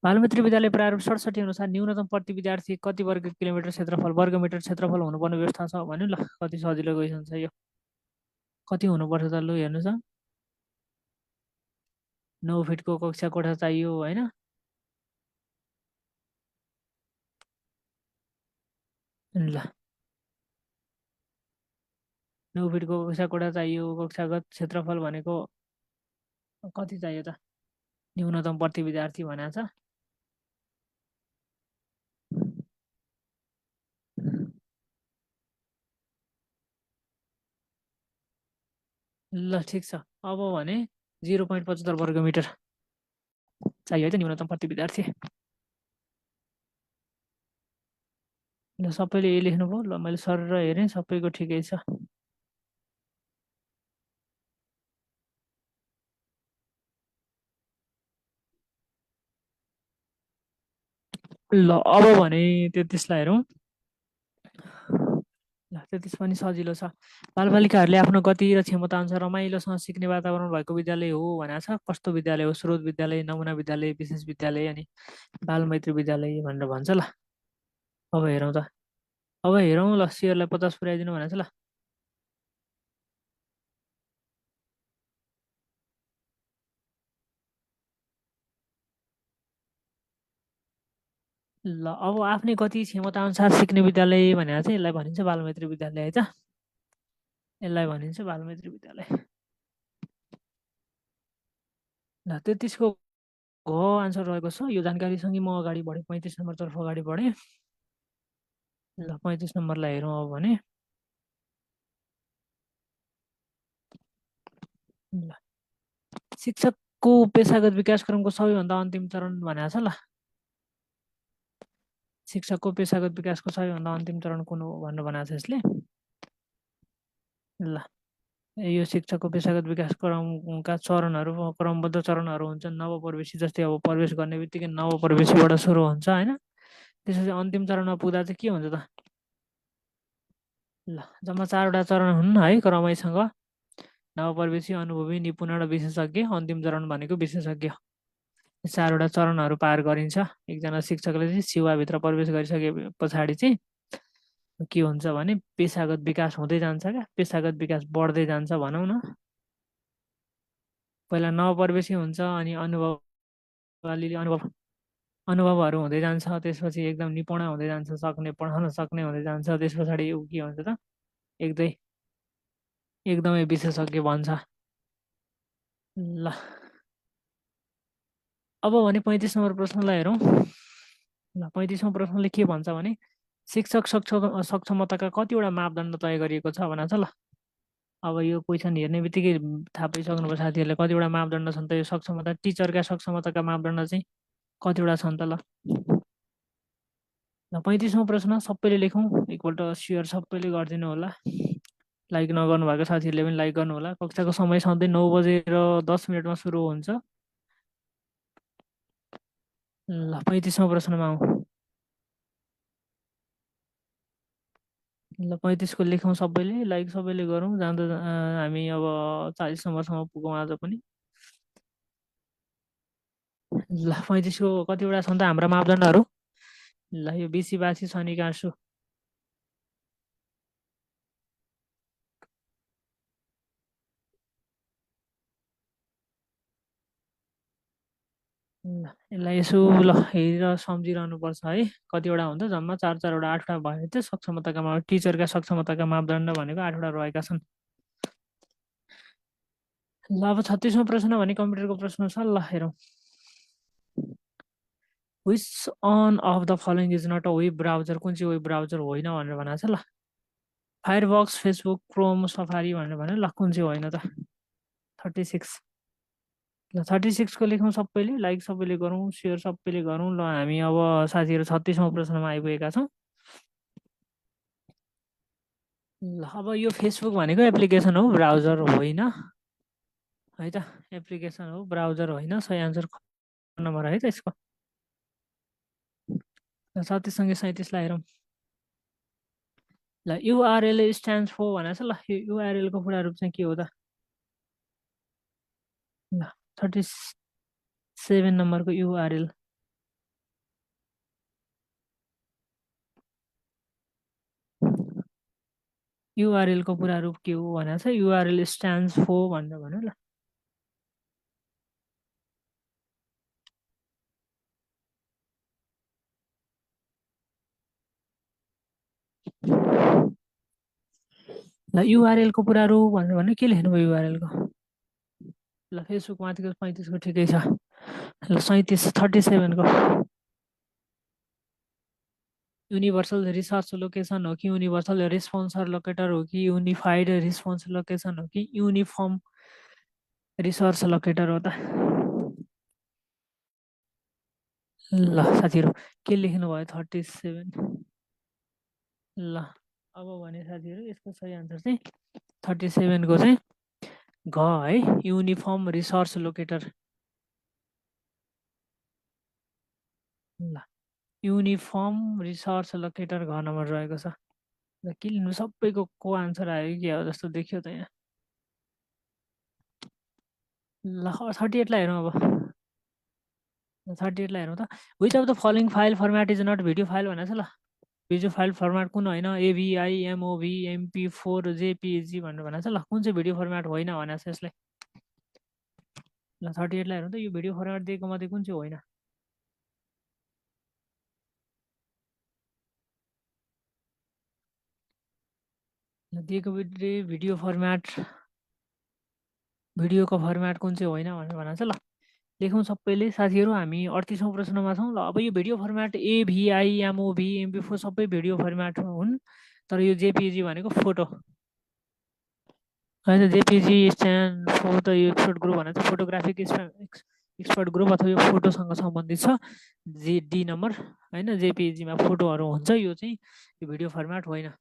[SPEAKER 2] बालमित्र विद्यालय प्रारूप 67 अनुसार न्यूनतम प्रति विद्यार्थी कति वर्ग किलोमिटर क्षेत्रफल, वर्ग मिटर क्षेत्रफल हुनुपर्ने व्यवस्था छ भन्यो। ल कति सजिलो क्वेसन छ यो, कति हुनुपर्छ त लु हेर्नुहोस् त। 9 फिटको कक्षा कोठा चाहियो होइन। ल 9 फिटको कक्षा कोठा चाहियो, कक्षागत क्षेत्रफल भनेको कति चाहियो त, न्यूनतम प्रति विद्यार्थी भनेको छ। ल ठिक छ। अब भने 0.75 वर्गमिटर चाहियो है त न्यूनतम प्रति विद्यार्थी। ल सबैले ए लेख्नुभयो। ल मैले सर र हेरेँ सबैको ठिकै छ। ल अब भने 33लाई हेरौँ। ल 33 पनि सजिलो छ। बालबालिकाहरूले आफ्नो गति र क्षमता अनुसार रमाइलोसँग सिक्ने वातावरण भएको विद्यालय हो भनेको छ। कस्तो विद्यालय हो? स्रोत विद्यालय, नमुना विद्यालय, विशेष विद्यालय अनि बालमैत्री विद्यालय भनेर भन्छ। ल अब हेरौँ त। अब हेरौँ। ल सियरलाई 50 पुऱ्याइदिनु भनेको छ। ल ल अब आफ्नै गति क्षमता अनुसार सिक्ने विद्यालय भनेर चाहिँ यसलाई भनिन्छ बालमैत्री विद्यालय है त। यसलाई भनिन्छ बालमैत्री विद्यालय। ल 33को घ आन्सर रहेको छ। यो जानकारीसँगै म अगाडि बढेँ, 35 नम्बरतर्फ अगाडि बढेँ। ल 35 नम्बरलाई हेरौँ अब भने। ल शिक्षकको पेसागत विकास क्रमको सबैभन्दा अन्तिम चरण भनेको छ। ल शिक्षकको पेसागत विकासको सबैभन्दा अन्तिम चरण कुन हो भनेर भनेको छ यसले। ल यो शिक्षकको पेसागत विकास क्रमका चरणहरू क्रमबद्ध चरणहरू हुन्छन्। नवप्रवेशी जस्तै अब प्रवेश गर्ने बित्तिकै नवप्रवेशीबाट सुरु हुन्छ होइन। त्यसपछि अन्तिम चरणमा पुग्दा चाहिँ के हुन्छ त? ल जम्मा 4वटा चरण हुन् है क्रमैसँग। नवप्रवेशी, अनुभवी, निपुण र विशेषज्ञ। अन्तिम चरण भनेको विशेषज्ञ। 4वटा चरणहरू पार गरिन्छ। एकजना शिक्षकले चाहिँ सेवाभित्र प्रवेश गरिसके पछाडि चाहिँ के हुन्छ भने पेसागत विकास हुँदै जान्छ क्या। पेसागत विकास बढ्दै जान्छ भनौँ न। पहिला नवप्रवेशी हुन्छ अनि अलिअलि अनुभवहरू हुँदै जान्छ। त्यसपछि एकदम निपुण हुँदै जान्छ, सक्ने पढाउन सक्ने हुँदै जान्छ। त्यस पछाडि ऊ के हुन्छ त एकदमै विशेषज्ञ बन्छ। ल अब भने 35 नम्बर प्रश्नलाई हेरौँ। ल 35औँ प्रश्नले के भन्छ भने शिक्षक सक्षमताका कतिवटा मापदण्ड तय गरिएको छ भनेको छ। ल अब यो क्वेसन हेर्ने बित्तिकै थाहा पाइसक्नुभयो साथीहरूले कतिवटा मापदण्ड छन् त। यो सक्षमता टिचरका सक्षमताका मापदण्ड चाहिँ कतिवटा छन् त। ल 35औँ प्रश्न सबैले लेखौँ। एकपल्ट सेयर सबैले गरिदिनु होला। लाइक नगर्नु भएको साथीहरूले पनि लाइक गर्नु होला। कक्षाको समय सधैँ 9 बजेर 10 मिनटमा सुरु हुन्छ। ल 35औँ प्रश्नमा आउँ। ल 35को लेखौँ सबैले। लाइक सबैले गरौँ। जाँदा हामी अब 40 नम्बरसम्म पुगौँ आज पनि। ल 35को कतिवटा छन् त हाम्रा मापदण्डहरू? ल यो बिसी बासी शनि गाँसु। ल यसलाई यसो ल हेरेर सम्झिरहनुपर्छ है। कतिवटा हुन्छ जम्मा 4-4वटा 8वटा भयो त्यो सक्षमताका मापदण्ड। टिचरका सक्षमताका मापदण्ड भनेको 8वटा रहेका छन्। ल अब 36औँ प्रश्न भने कम्प्युटरको प्रश्न छ। ल हेरौँ। Which one of the following is not a web browser? कुन चाहिँ वेब ब्राउजर होइन भनेर भनेको छ। ल फायरबक्स, फेसबुक, क्रोम, सफारी भनेर भन्यो। ल कुन चाहिँ होइन त? 36। ल 36को लेखौँ सबैले। लाइक सबैले गरौँ, सेयर सबैले गरौँ। ल हामी अब साथीहरू 36औँ प्रश्नमा आइपुगेका छौँ। ल अब यो फेसबुक भनेको एप्लिकेसन हो, ब्राउजर होइन है त। एप्लिकेसन हो, ब्राउजर होइन। सही आन्सर नम्बर है त यसको। 37सँगै 37लाई हेरौँ। ल युआरएल स्ट्यान्ड फर भनेको छ। ल यो युआरएलको पुरा रूप चाहिँ के हो त? ल 37 नम्बरको युआरएल। युआरएलको पुरा रूप के हो भनेको छ? युआरएल स्ट्यान्ड्स फर भनेर भन्यो। ल ल युआरएलको पुरा रूप भनेर भन्यो। के लेख्नुभयो युआरएलको? ल फेसबुक माथिको 35को ठिकै छ। ल 37 37को युनिभर्सल रिसर्च लोकेसन हो कि युनिभर्सल रेस्पोन्सर लोकेटर हो कि युनिफाइड रिस्पोन्स लोकेसन हो कि युनिफर्म रिसर्च लोकेटर हो त? ल साथीहरू के लेख्नुभयो 37? ल अब भने साथीहरू यसको सही आन्सर चाहिँ 37को चाहिँ घ है, युनिफर्म रिसर्च लोकेटर। ल युनिफर्म रिसर्च लोकेटर घ नम्बर रहेको छ। ल के लिनु, सबैको को आन्सर आयो कि हो जस्तो देखियो त यहाँ। ल 38लाई हेरौँ अब। 38लाई हेरौँ त। Which of the following file format is not video file भनेको छ। ल भिडियो फाइल फर्मेट कुन होइन? एभिआई, एमओभी, MP4, जेपिजी भनेर भनेको छ। ल कुन चाहिँ भिडियो फर्मेट होइन भनेको छ यसलाई? ल 38लाई हेरौँ त। यो भिडियो फर्मेट दिएको मध्ये कुन चाहिँ होइन? दिएको भिडियो फर्मेट, भिडियोको फर्मेट कुन चाहिँ होइन भनेर भनेको छ। ल लेखौँ सबैले साथीहरू। हामी 38औँ प्रश्नमा छौँ। ल अब यो भिडियो फर्मेट एभिआई, एमओभी, MP4 सबै भिडियो फर्मेट हुन्, तर यो जेपिजी भनेको फोटो होइन। JPEG stand for the expert group भनेको चाहिँ फोटोग्राफिक एक्सपर्ट ग्रुप अथवा यो फोटोसँग सम्बन्धित छ। डी नम्बर होइन, जेपिजीमा फोटोहरू हुन्छ। यो चाहिँ यो भिडियो फर्मेट होइन।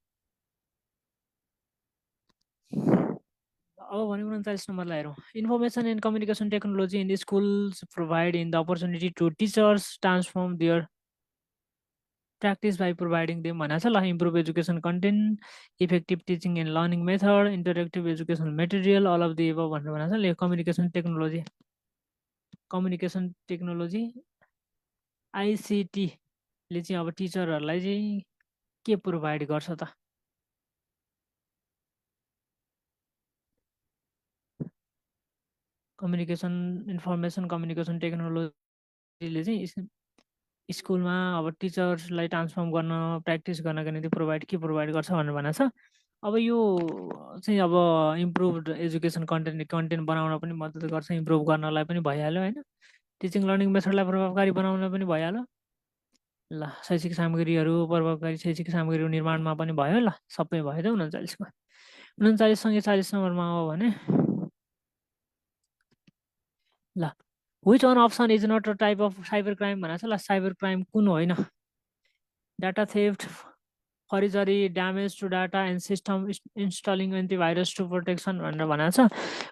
[SPEAKER 2] अब भने 39 नम्बरलाई हेरौँ। Information and communication technology in schools provide in the opportunity to teachers transform their practice by providing them भनेको छ। ल improve education content, effective teaching and learning method, interactive educational material, all of the above भनेर भनेको छ। ल कम्युनिकेसन टेक्नोलोजी, कम्युनिकेसन टेक्नोलोजी आइसिटीले चाहिँ अब टिचरहरूलाई चाहिँ के प्रोभाइड गर्छ त? कम्युनिकेसन इन्फर्मेसन कम्युनिकेसन टेक्नोलोजीले चाहिँ स्कुलमा अब टिचर्सलाई ट्रान्सफर्म गर्न, प्र्याक्टिस गर्नको निम्ति के प्रोभाइड गर्छ भनेर भनेको छ। अब यो चाहिँ अब इम्प्रुभड एजुकेसन कन्टेन्ट बनाउन पनि मद्दत गर्छ, इम्प्रुभ गर्नलाई पनि भइहाल्यो होइन। टिचिङ लर्निङ मेथडलाई प्रभावकारी बनाउन पनि भइहाल्यो। ल शैक्षिक सामग्रीहरू, प्रभावकारी शैक्षिक सामग्रीहरू निर्माणमा पनि भयो। ल सबै भयो त 39को। 39सँगै 40 नम्बरमा हो भने ल which one option is not a type of cyber crime भनेको छ। ल साइबर क्राइम कुन होइन? Data theft, forgery, damage to data and system, installing antivirus to protection भनेर भनेको छ।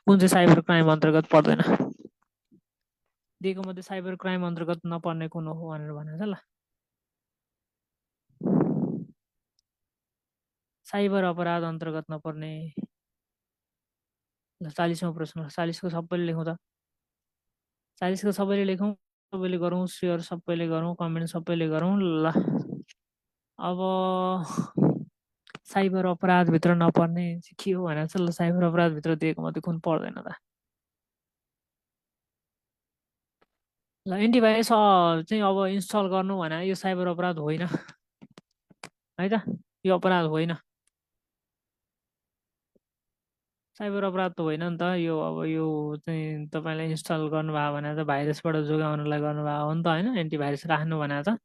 [SPEAKER 2] कुन चाहिँ साइबर क्राइम अन्तर्गत पर्दैन? दिएको मध्ये साइबर क्राइम अन्तर्गत नपर्ने कुन हो भनेर भनेको छ। ल साइबर अपराध अन्तर्गत नपर्ने। ल 40औँ प्रश्न। 40को सबैले लेखौँ त। 40को सबैले लेखौँ, सबैले गरौँ सेयर, सबैले गरौँ कमेन्ट, सबैले गरौँ। ल अब साइबर अपराधभित्र नपर्ने के हो भनेको छ। ल साइबर अपराधभित्र दिएको मध्ये कुन पर्दैन त? ल एन्टिभाइरस चाहिँ अब इन्स्टल गर्नु भने यो साइबर अपराध होइन है त, यो अपराध होइन। साइबर अपराध त होइन नि त यो। अब यो चाहिँ तपाईँले इन्स्टल गर्नुभयो भने त भाइरसबाट जोगाउनलाई गर्नुभयो हो नि त होइन। एन्टिभाइरस राख्नु भने त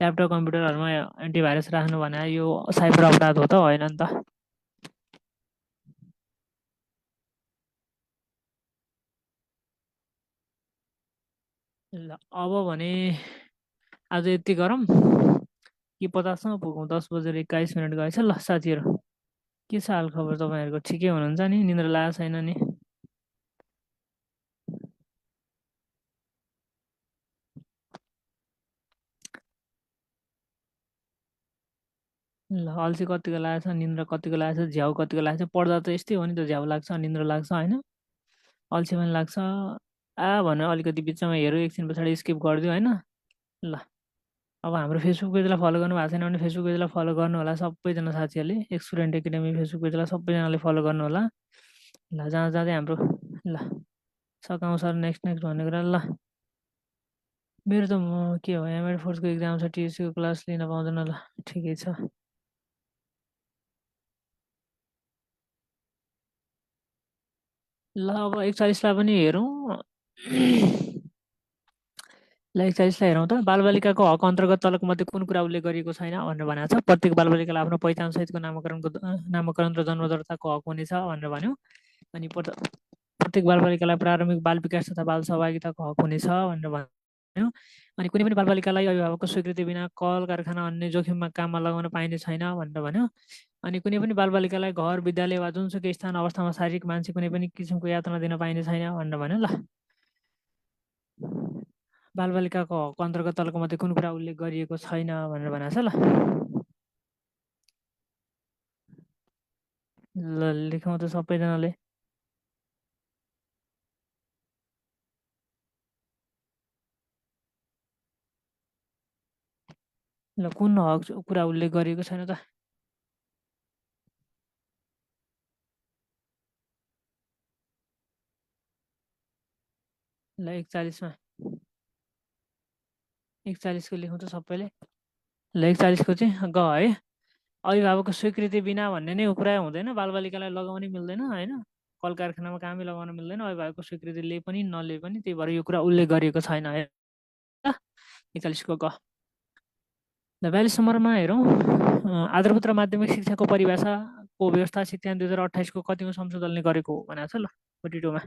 [SPEAKER 2] ल्यापटप कम्प्युटरहरूमा एन्टिभाइरस राख्नु भने यो साइबर अपराध हो त होइन नि त। ल अब भने आज यति गरौँ कि 50मा पुगौँ? 10:21 गएछ। ल साथीहरू के छ हाल खबर? तपाईँहरूको ठिकै हुनुहुन्छ नि? निन्द्रा लागेको छैन नि? ल अल्छी कतिको लागेको छ, निन्द्रा कतिको लागेको छ, झ्याउ कतिको लागेको छ? पढ्दा त यस्तै हो नि त, झ्याउ लाग्छ, निन्द्रा लाग्छ होइन, अल्छी पनि लाग्छ। भनेर अलिकति बिचमा हेरौँ, एकछिन पछाडि स्किप गरिदियो होइन। ल अब हाम्रो फेसबुक पेजलाई फलो गर्नु भएको छैन भने फेसबुक पेजलाई फलो गर्नु होला सबैजना साथीहरूले। एक्सपिरियन्ट एकाडेमी फेसबुक पेजलाई सबैजनाले फलो गर्नु होला। ल जहाँ जाँदै हाम्रो ल सकाउँ सर नेक्स्ट नेक्स्ट भन्ने कुरा। ल मेरो त के हो, एमएड फोर्सको इक्जाम छ, टिएससीको क्लास लिन पाउँदैन। ल ठिकै छ। ल अब 41लाई पनि हेरौँ। ल 41 लाई हेरौँ त। बालबालिकाको हक अन्तर्गत तलको मध्ये कुन कुरा उल्लेख गरिएको छैन भनेर भनेको छ। प्रत्येक बालबालिकालाई आफ्नो पहिचान सहितको नामाकरण र जन्म दर्ताको हक हुनेछ भनेर भन्यो। अनि प्रत्येक बालबालिकालाई प्रारम्भिक बाल विकास तथा बाल सहभागिताको हक हुनेछ भनेर भन्यो। अनि कुनै पनि बालबालिकालाई अभिभावकको स्वीकृति बिना कल कारखाना अन्य जोखिममा काममा लगाउन पाइने छैन भनेर भन्यो। अनि कुनै पनि बालबालिकालाई घर विद्यालय वा जुनसुकै स्थान अवस्थामा शारीरिक मानसिक कुनै पनि किसिमको यातना दिन पाइने छैन भनेर भन्यो। ल बालबालिकाको हक अन्तर्गत तलको मध्ये कुन कुरा उल्लेख गरिएको छैन भनेर भनेको छ। ल लेखौँ त सबैजनाले। ल कुन हक कुरा उल्लेख गरिएको छैन त? ल 41मा 41को लेखौँ त सबैले। ल 41को चाहिँ ग है। अभिभावकको स्वीकृति बिना भन्ने नै कुरा हुँदैन। बालबालिकालाई लगाउनै मिल्दैन होइन। कल कारखानामा कामै लगाउन मिल्दैन अभिभावकको स्वीकृति लिए पनि नलिए पनि। त्यही भएर यो कुरा उल्लेख गरिएको छैन है। 41को ग। ल 42 नम्बरमा हेरौँ। आधारभूत र माध्यमिक शिक्षाको परिभाषाको व्यवस्था शिक्षा 2028को कतिौँ संशोधनले गरेको भनेको छ। ल 42मा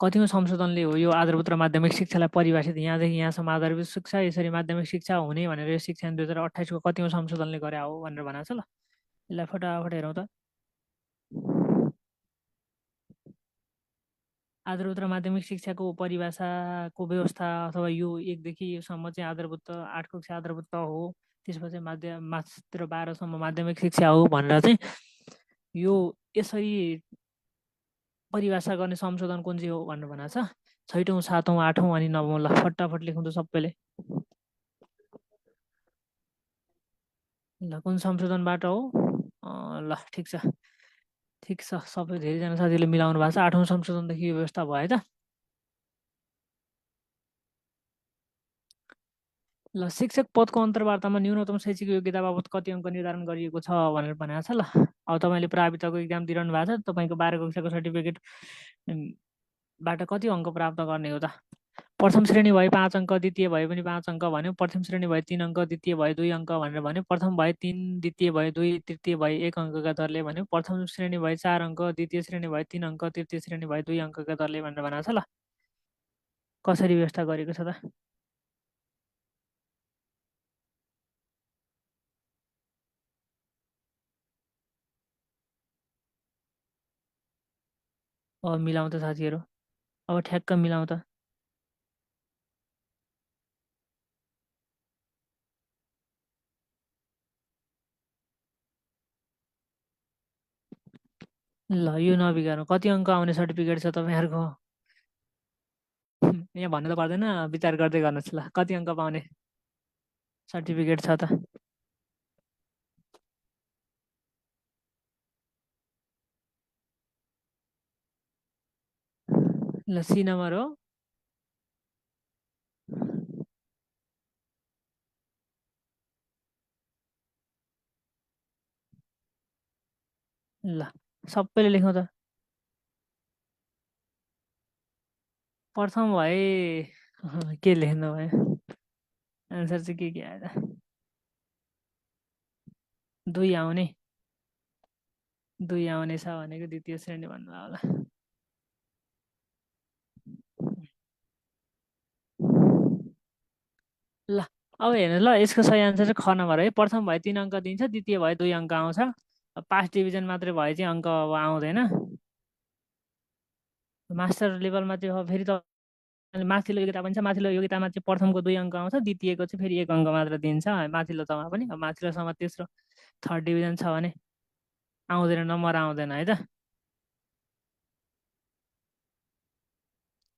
[SPEAKER 2] कतिौँ संशोधनले हो यो आधारभूत र माध्यमिक शिक्षालाई परिभाषित यहाँदेखि यहाँसम्म आधारभूत शिक्षा यसरी माध्यमिक शिक्षा हुने भनेर यो शिक्षा 2028को कतिौँ संशोधनले गरे हो भनेर भनेको छ। ल यसलाई फटाफट हेरौँ त। आधारभूत र माध्यमिक शिक्षाको परिभाषाको व्यवस्था अथवा यो 1देखि योसम्म चाहिँ आधारभूत 8 कक्षा आधारभूत हो। त्यसपछि मात्र 12सम्म माध्यमिक शिक्षा हो भनेर चाहिँ यो यसरी परिभाषा गर्ने संशोधन कुन चाहिँ हो भनेर भनेको छ। 6औँ 7औँ 8औँ अनि 9औँ। ल फटाफट लेखौँ त सबैले। ल कुन संशोधनबाट हो? ल ठिक छ सबै धेरैजना साथीहरूले मिलाउनु भएको छ। 8औँ संशोधनदेखि यो व्यवस्था भयो त। ल शिक्षक पदको अन्तर्वार्तामा न्यूनतम शैक्षिक योग्यता बाबत कति अङ्क निर्धारण गरिएको छ भनेर भनेको छ। ल अब तपाईँले प्राविताको इक्जाम दिइरहनु भएको छ। तपाईँको 12 कक्षाको सर्टिफिकेट बाट कति अङ्क प्राप्त गर्ने हो त? प्रथम श्रेणी भए 5 अङ्क, द्वितीय भए पनि 5 अङ्क भन्यो। प्रथम श्रेणी भए 3 अङ्क, द्वितीय भए 2 अङ्क भनेर भन्यो। प्रथम भए 3, द्वितीय भए 2, तृतीय भए 1 अङ्कका दरले भन्यो। प्रथम श्रेणी भए 4 अङ्क, द्वितीय श्रेणी भए 3 अङ्क, तृतीय श्रेणी भए 2 अङ्कका दरले भनेर भनेको छ। ल कसरी व्यवस्था गरेको छ त? अब मिलाउँ त साथीहरू। अब ठ्याक्क मिलाउँ त। ल यो नबिगारौँ। कति अङ्क आउने सर्टिफिकेट छ तपाईँहरूको? यहाँ भन्नु त पर्दैन, विचार गर्दै गर्नुहोस्। ल कति अङ्क पाउने सर्टिफिकेट छ त? ल सी नम्बर हो। ल सबैले लेखौँ त। प्रथम भए के लेख्नु भयो? आन्सर चाहिँ के आयो त? 2 आउने। 2 आउनेछ भनेको द्वितीय श्रेणी भन्नु होला। ल अब हेर्नु ल यसको सही आन्सर चाहिँ ख नम्बर है। प्रथम भए 3 अङ्क दिन्छ, द्वितीय भए 2 अङ्क आउँछ। पास डिभिजन मात्रै भए चाहिँ अङ्क अब आउँदैन। मास्टर लेभलमा चाहिँ अब फेरि त माथिल्लो योग्यता पनि छ। माथिल्लो योग्यतामा चाहिँ प्रथमको 2 अङ्क आउँछ, द्वितीयको चाहिँ फेरि 1 अङ्क मात्र दिन्छ माथिल्लो तहमा पनि। अब माथिल्लोसम्म तेस्रो थर्ड डिभिजन छ भने आउँदैन, नम्बर आउँदैन है त।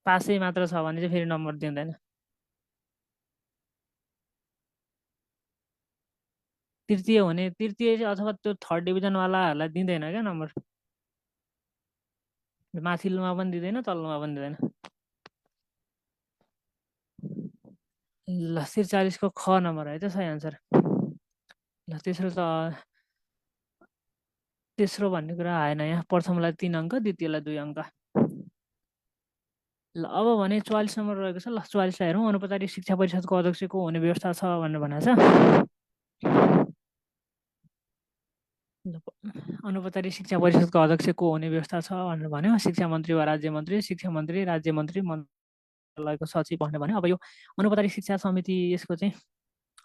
[SPEAKER 2] पासै मात्र छ भने चाहिँ फेरि नम्बर दिँदैन। तृतीय हुने, तृतीय अथवा त्यो थर्ड डिभिजनवालाहरूलाई दिँदैन क्या नम्बर। माथिल्लोमा पनि दिँदैन, तल्लोमा पनि दिँदैन। ल 43को ख नम्बर है त सही आन्सर। ल तेस्रो भन्ने कुरा आएन यहाँ। प्रथमलाई 3 अङ्क, द्वितीयलाई 2 अङ्क। ल अब भने 44 नम्बर रहेको छ। ल 44लाई हेरौँ। अनौपचारिक शिक्षा परिषदको अध्यक्ष को हुने व्यवस्था छ भनेर भनेको छ। अनौपचारिक शिक्षा परिषदको अध्यक्ष को हुने व्यवस्था छ भनेर भन्यो। शिक्षा मन्त्री वा राज्य मन्त्री, शिक्षा मन्त्री, राज्य मन्त्री, मन्त्रालयको सचिव भनेर भन्यो। अब यो अनौपचारिक शिक्षा समिति यसको चाहिँ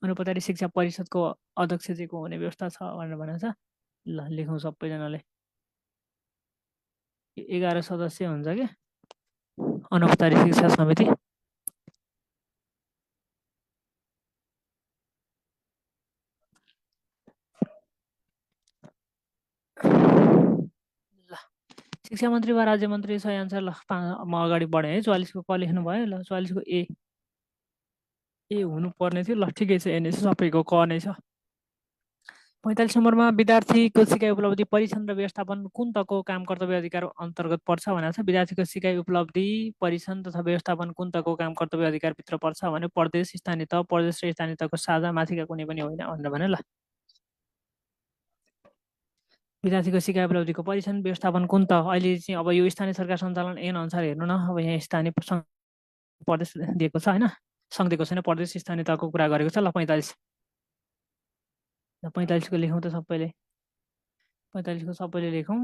[SPEAKER 2] अनौपचारिक शिक्षा परिषदको अध्यक्ष चाहिँ को हुने व्यवस्था छ भनेर भनेको छ। ल लेखौँ सबैजनाले। 11 सदस्य हुन्छ कि अनौपचारिक शिक्षा समिति। ल शिक्षा मन्त्री वा राज्य मन्त्री सही आन्सर। ल म अगाडि बढेँ है। 44को क लेख्नु भयो। ल 44को ए हुनुपर्ने थियो। ल ठिकै छ, ए नै छ, सबैको क नै छ। 45 नम्बरमा विद्यार्थीको सिकाइ उपलब्धि परीक्षण र व्यवस्थापन कुन तहको काम कर्तव्य अधिकार अन्तर्गत पर्छ भनेको छ। विद्यार्थीको सिकाइ उपलब्धि परीक्षण तथा व्यवस्थापन कुन तहको काम कर्तव्य अधिकारभित्र पर्छ भने प्रदेश, स्थानीय तह, प्रदेश र स्थानीय तहको साझा, माथिका कुनै पनि होइन भनेर भन्यो। ल विद्यार्थीको सिकाइ उपलब्धिको परीक्षण व्यवस्थापन कुन तह, अहिले चाहिँ अब यो स्थानीय सरकार सञ्चालन ऐन अनुसार हेर्नु न। अब यहाँ स्थानीय प्रदेश दिएको छ होइन, सङ्घ दिएको छैन, प्रदेश स्थानीय तहको कुरा गरेको छ। ल 45 को लेखौँ त सबैले। 45 को सबैले लेखौँ।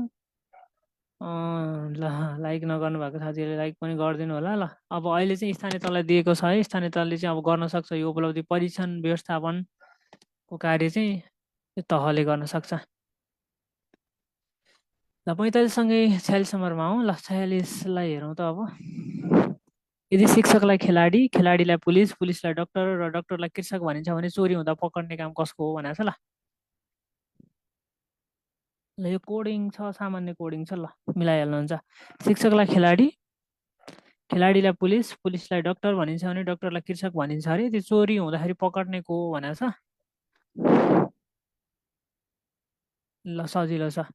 [SPEAKER 2] ल लाइक नगर्नु भएको साथीहरूले लाइक पनि गरिदिनु होला। ल अब अहिले चाहिँ स्थानीय तहलाई दिएको छ है। स्थानीय तहले चाहिँ अब गर्न सक्छ यो उपलब्धि परीक्षण व्यवस्थापनको कार्य चाहिँ यो तहले गर्न सक्छ। ल 45 सँगै 46 नम्बरमा हौँ। ल 46लाई हेरौँ त अब। यदि शिक्षकलाई खेलाडी, खेलाडीलाई पुलिस, पुलिसलाई डाक्टर र डाक्टरलाई कृषक भनिन्छ भने चोरी हुँदा पकड्ने काम कसको हो भनेको छ। ल ल यो कोडिङ छ, सामान्य कोडिङ छ। ल मिलाइहाल्नुहुन्छ। शिक्षकलाई खेलाडी, खेलाडीलाई पुलिस, पुलिसलाई डाक्टर भनिन्छ भने डाक्टरलाई कृषक भनिन्छ अरे। त्यो चोरी हुँदाखेरि पकड्ने को हो भनेको छ। ल सजिलो छ।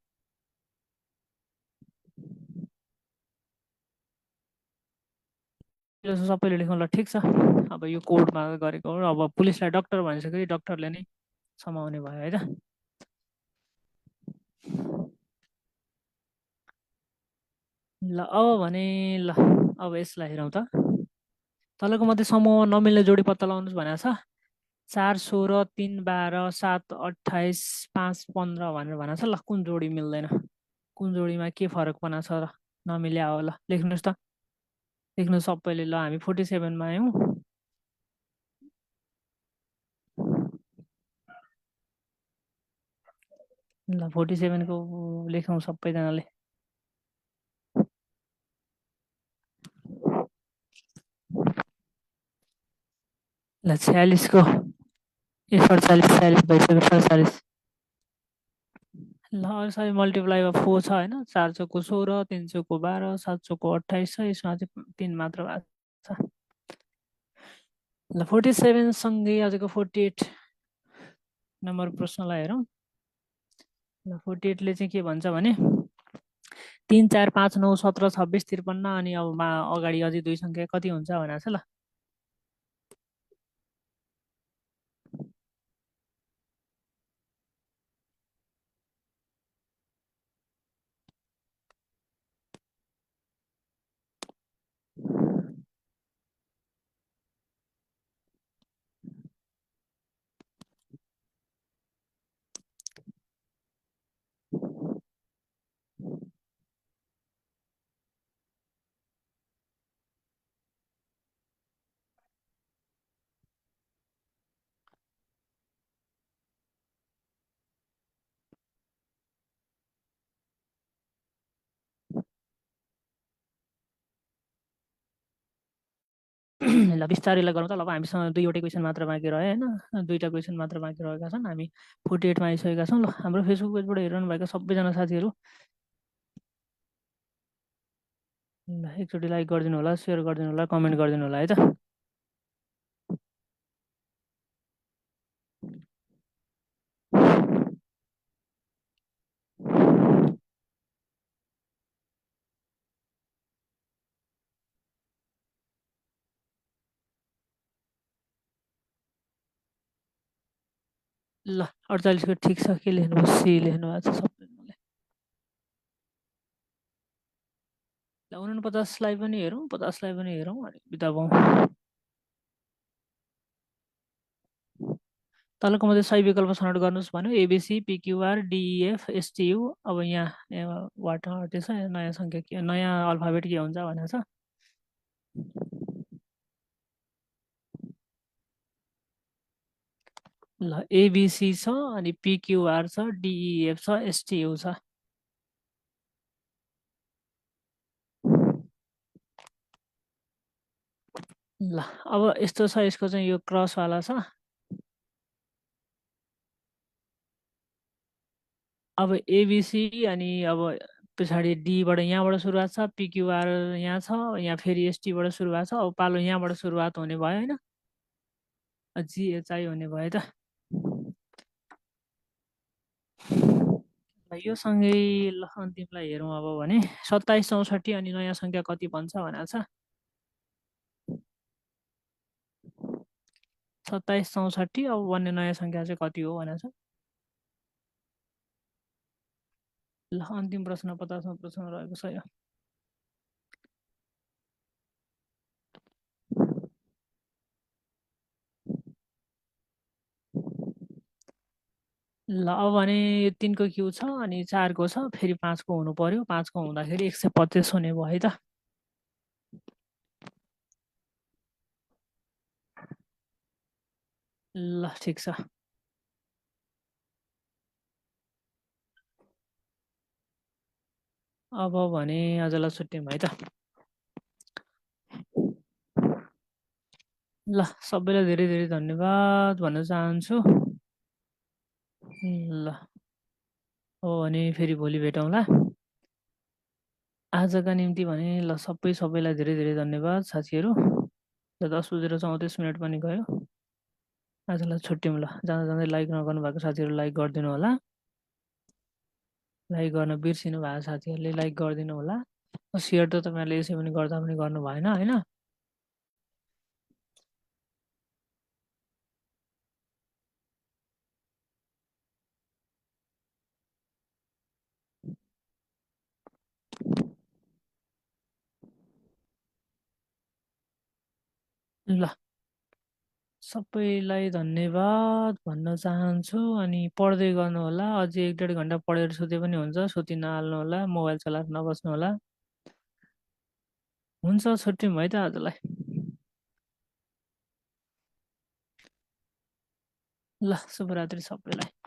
[SPEAKER 2] सबैले लेखौँ। ल ठिक छ। अब यो कोडमा गरेको हो। अब पुलिसलाई डाक्टर भनिसक्यो, डाक्टरले नै समाउने भयो है त। ल अब भने ल अब यसलाई हेरौँ त। तलको मध्ये समूह नमिल्ने जोडी पत्ता लगाउनुहोस् भनेको छ। 4, 16, 3, 12, 7, 28, 5, 15 भनेर भनेको छ। ल कुन जोडी मिल्दैन, कुन जोडीमा के फरकपना छ र नमिल्या हो। ल लेख्नुहोस् त, लेख्नु सबैले। ल हामी 47मा आयौँ। ल 47को लेखौँ सबैजनाले। ल 46को 48, 46 भइसक्यो। 47 ल सबै मल्टिप्लाई अफ 4 छ होइन। 4 चौको 16, 3 चौको 12, 7 चौको 28 छ। यसमा चाहिँ 3 मात्र भएको छ। ल 47 सँगै आजको 48 नम्बर प्रश्नलाई हेरौँ। ल 48ले चाहिँ के भन्छ भने 3, 4, 5, 9, 17, 26, 53 अनि अब अगाडि अझै 2 सङ्ख्या कति हुन्छ भनेको छ। ल ल बिस्तारैलाई गरौँ त। ल हामीसँग 2वटै क्वेसन मात्र बाँकी रह्यो होइन। 2टा क्वेसन मात्र बाँकी रहेका छन्। हामी 48मा आइसकेका छौँ। ल हाम्रो फेसबुक पेजबाट हेरिरहनु भएका सबैजना साथीहरू ल एकचोटि लाइक गरिदिनु होला, सेयर गरिदिनु होला, कमेन्ट गरिदिनु होला है त। ल 48को ठिक छ। के लेख्नुभयो? सी लेख्नु भएको छ सबैजनाले। ल 49 लाई पनि हेरौँ, 50 लाई पनि हेरौँ अनि बिताबौँ। तलको मध्ये सही विकल्प छनौट गर्नुहोस् भन्यो। ABC, PQR, DEF, STU. अब यहाँ वाट हटेछ, नयाँ सङ्ख्या के, नयाँ अल्फाबेट के हुन्छ भनेको छ। ल एबिसी छ, अनि पिक्युआर छ, डिइएफ छ, एसटियु छ। ल अब यस्तो छ, यसको चाहिँ यो क्रसवाला छ। अब एबिसी अनि अब पछाडि डीबाट यहाँबाट सुरुवात छ, पिक्युआर यहाँ छ, यहाँ फेरि एसटीबाट सुरुवात छ। अब पालो यहाँबाट सुरुवात हुने भयो होइन, जिएचआई हुने भयो त। यो सँगै ल अन्तिमलाई हेरौँ अब भने 2764 अनि नयाँ सङ्ख्या कति भन्छ भनेको छ। 2764 अब बन्ने नयाँ सङ्ख्या चाहिँ कति हो भनेको छ। ल अन्तिम प्रश्न 50औं प्रश्न रहेको छ यो। ल अब भने 3को क्यु छ अनि 4को छ, फेरि 5को हुनु पर्यो। 5को हुँदाखेरि 125 हुने भयो है त। ल ठिक छ। अब भने आजलाई छुट्यौँ है त। ल सबैलाई धेरै धेरै धन्यवाद भन्न चाहन्छु। ल हो भने फेरि भोलि भेटौँला। आजका निम्ति भने ल सबैलाई धेरै धेरै धन्यवाद साथीहरू। 10:34 पनि गयो। आजलाई छुट्यौँ ल। जाँदा जाँदै लाइक नगर्नु भएको साथीहरू लाइक गरिदिनु होला। लाइक गर्न बिर्सिनु भएको साथीहरूले लाइक गरिदिनु होला। सेयर त तपाईँहरूले यसै पनि गर्दा पनि गर्नु भएन होइन। ल सबैलाई धन्यवाद भन्न चाहन्छु। अनि पढ्दै गर्नु होला। अझै 1-1.5 घन्टा पढेर सुते पनि हुन्छ, सुति नहाल्नु होला, मोबाइल चलाएर नबस्नु होला। हुन्छ छुट्यौँ है त आजलाई। ल शुभरात्रि सबैलाई।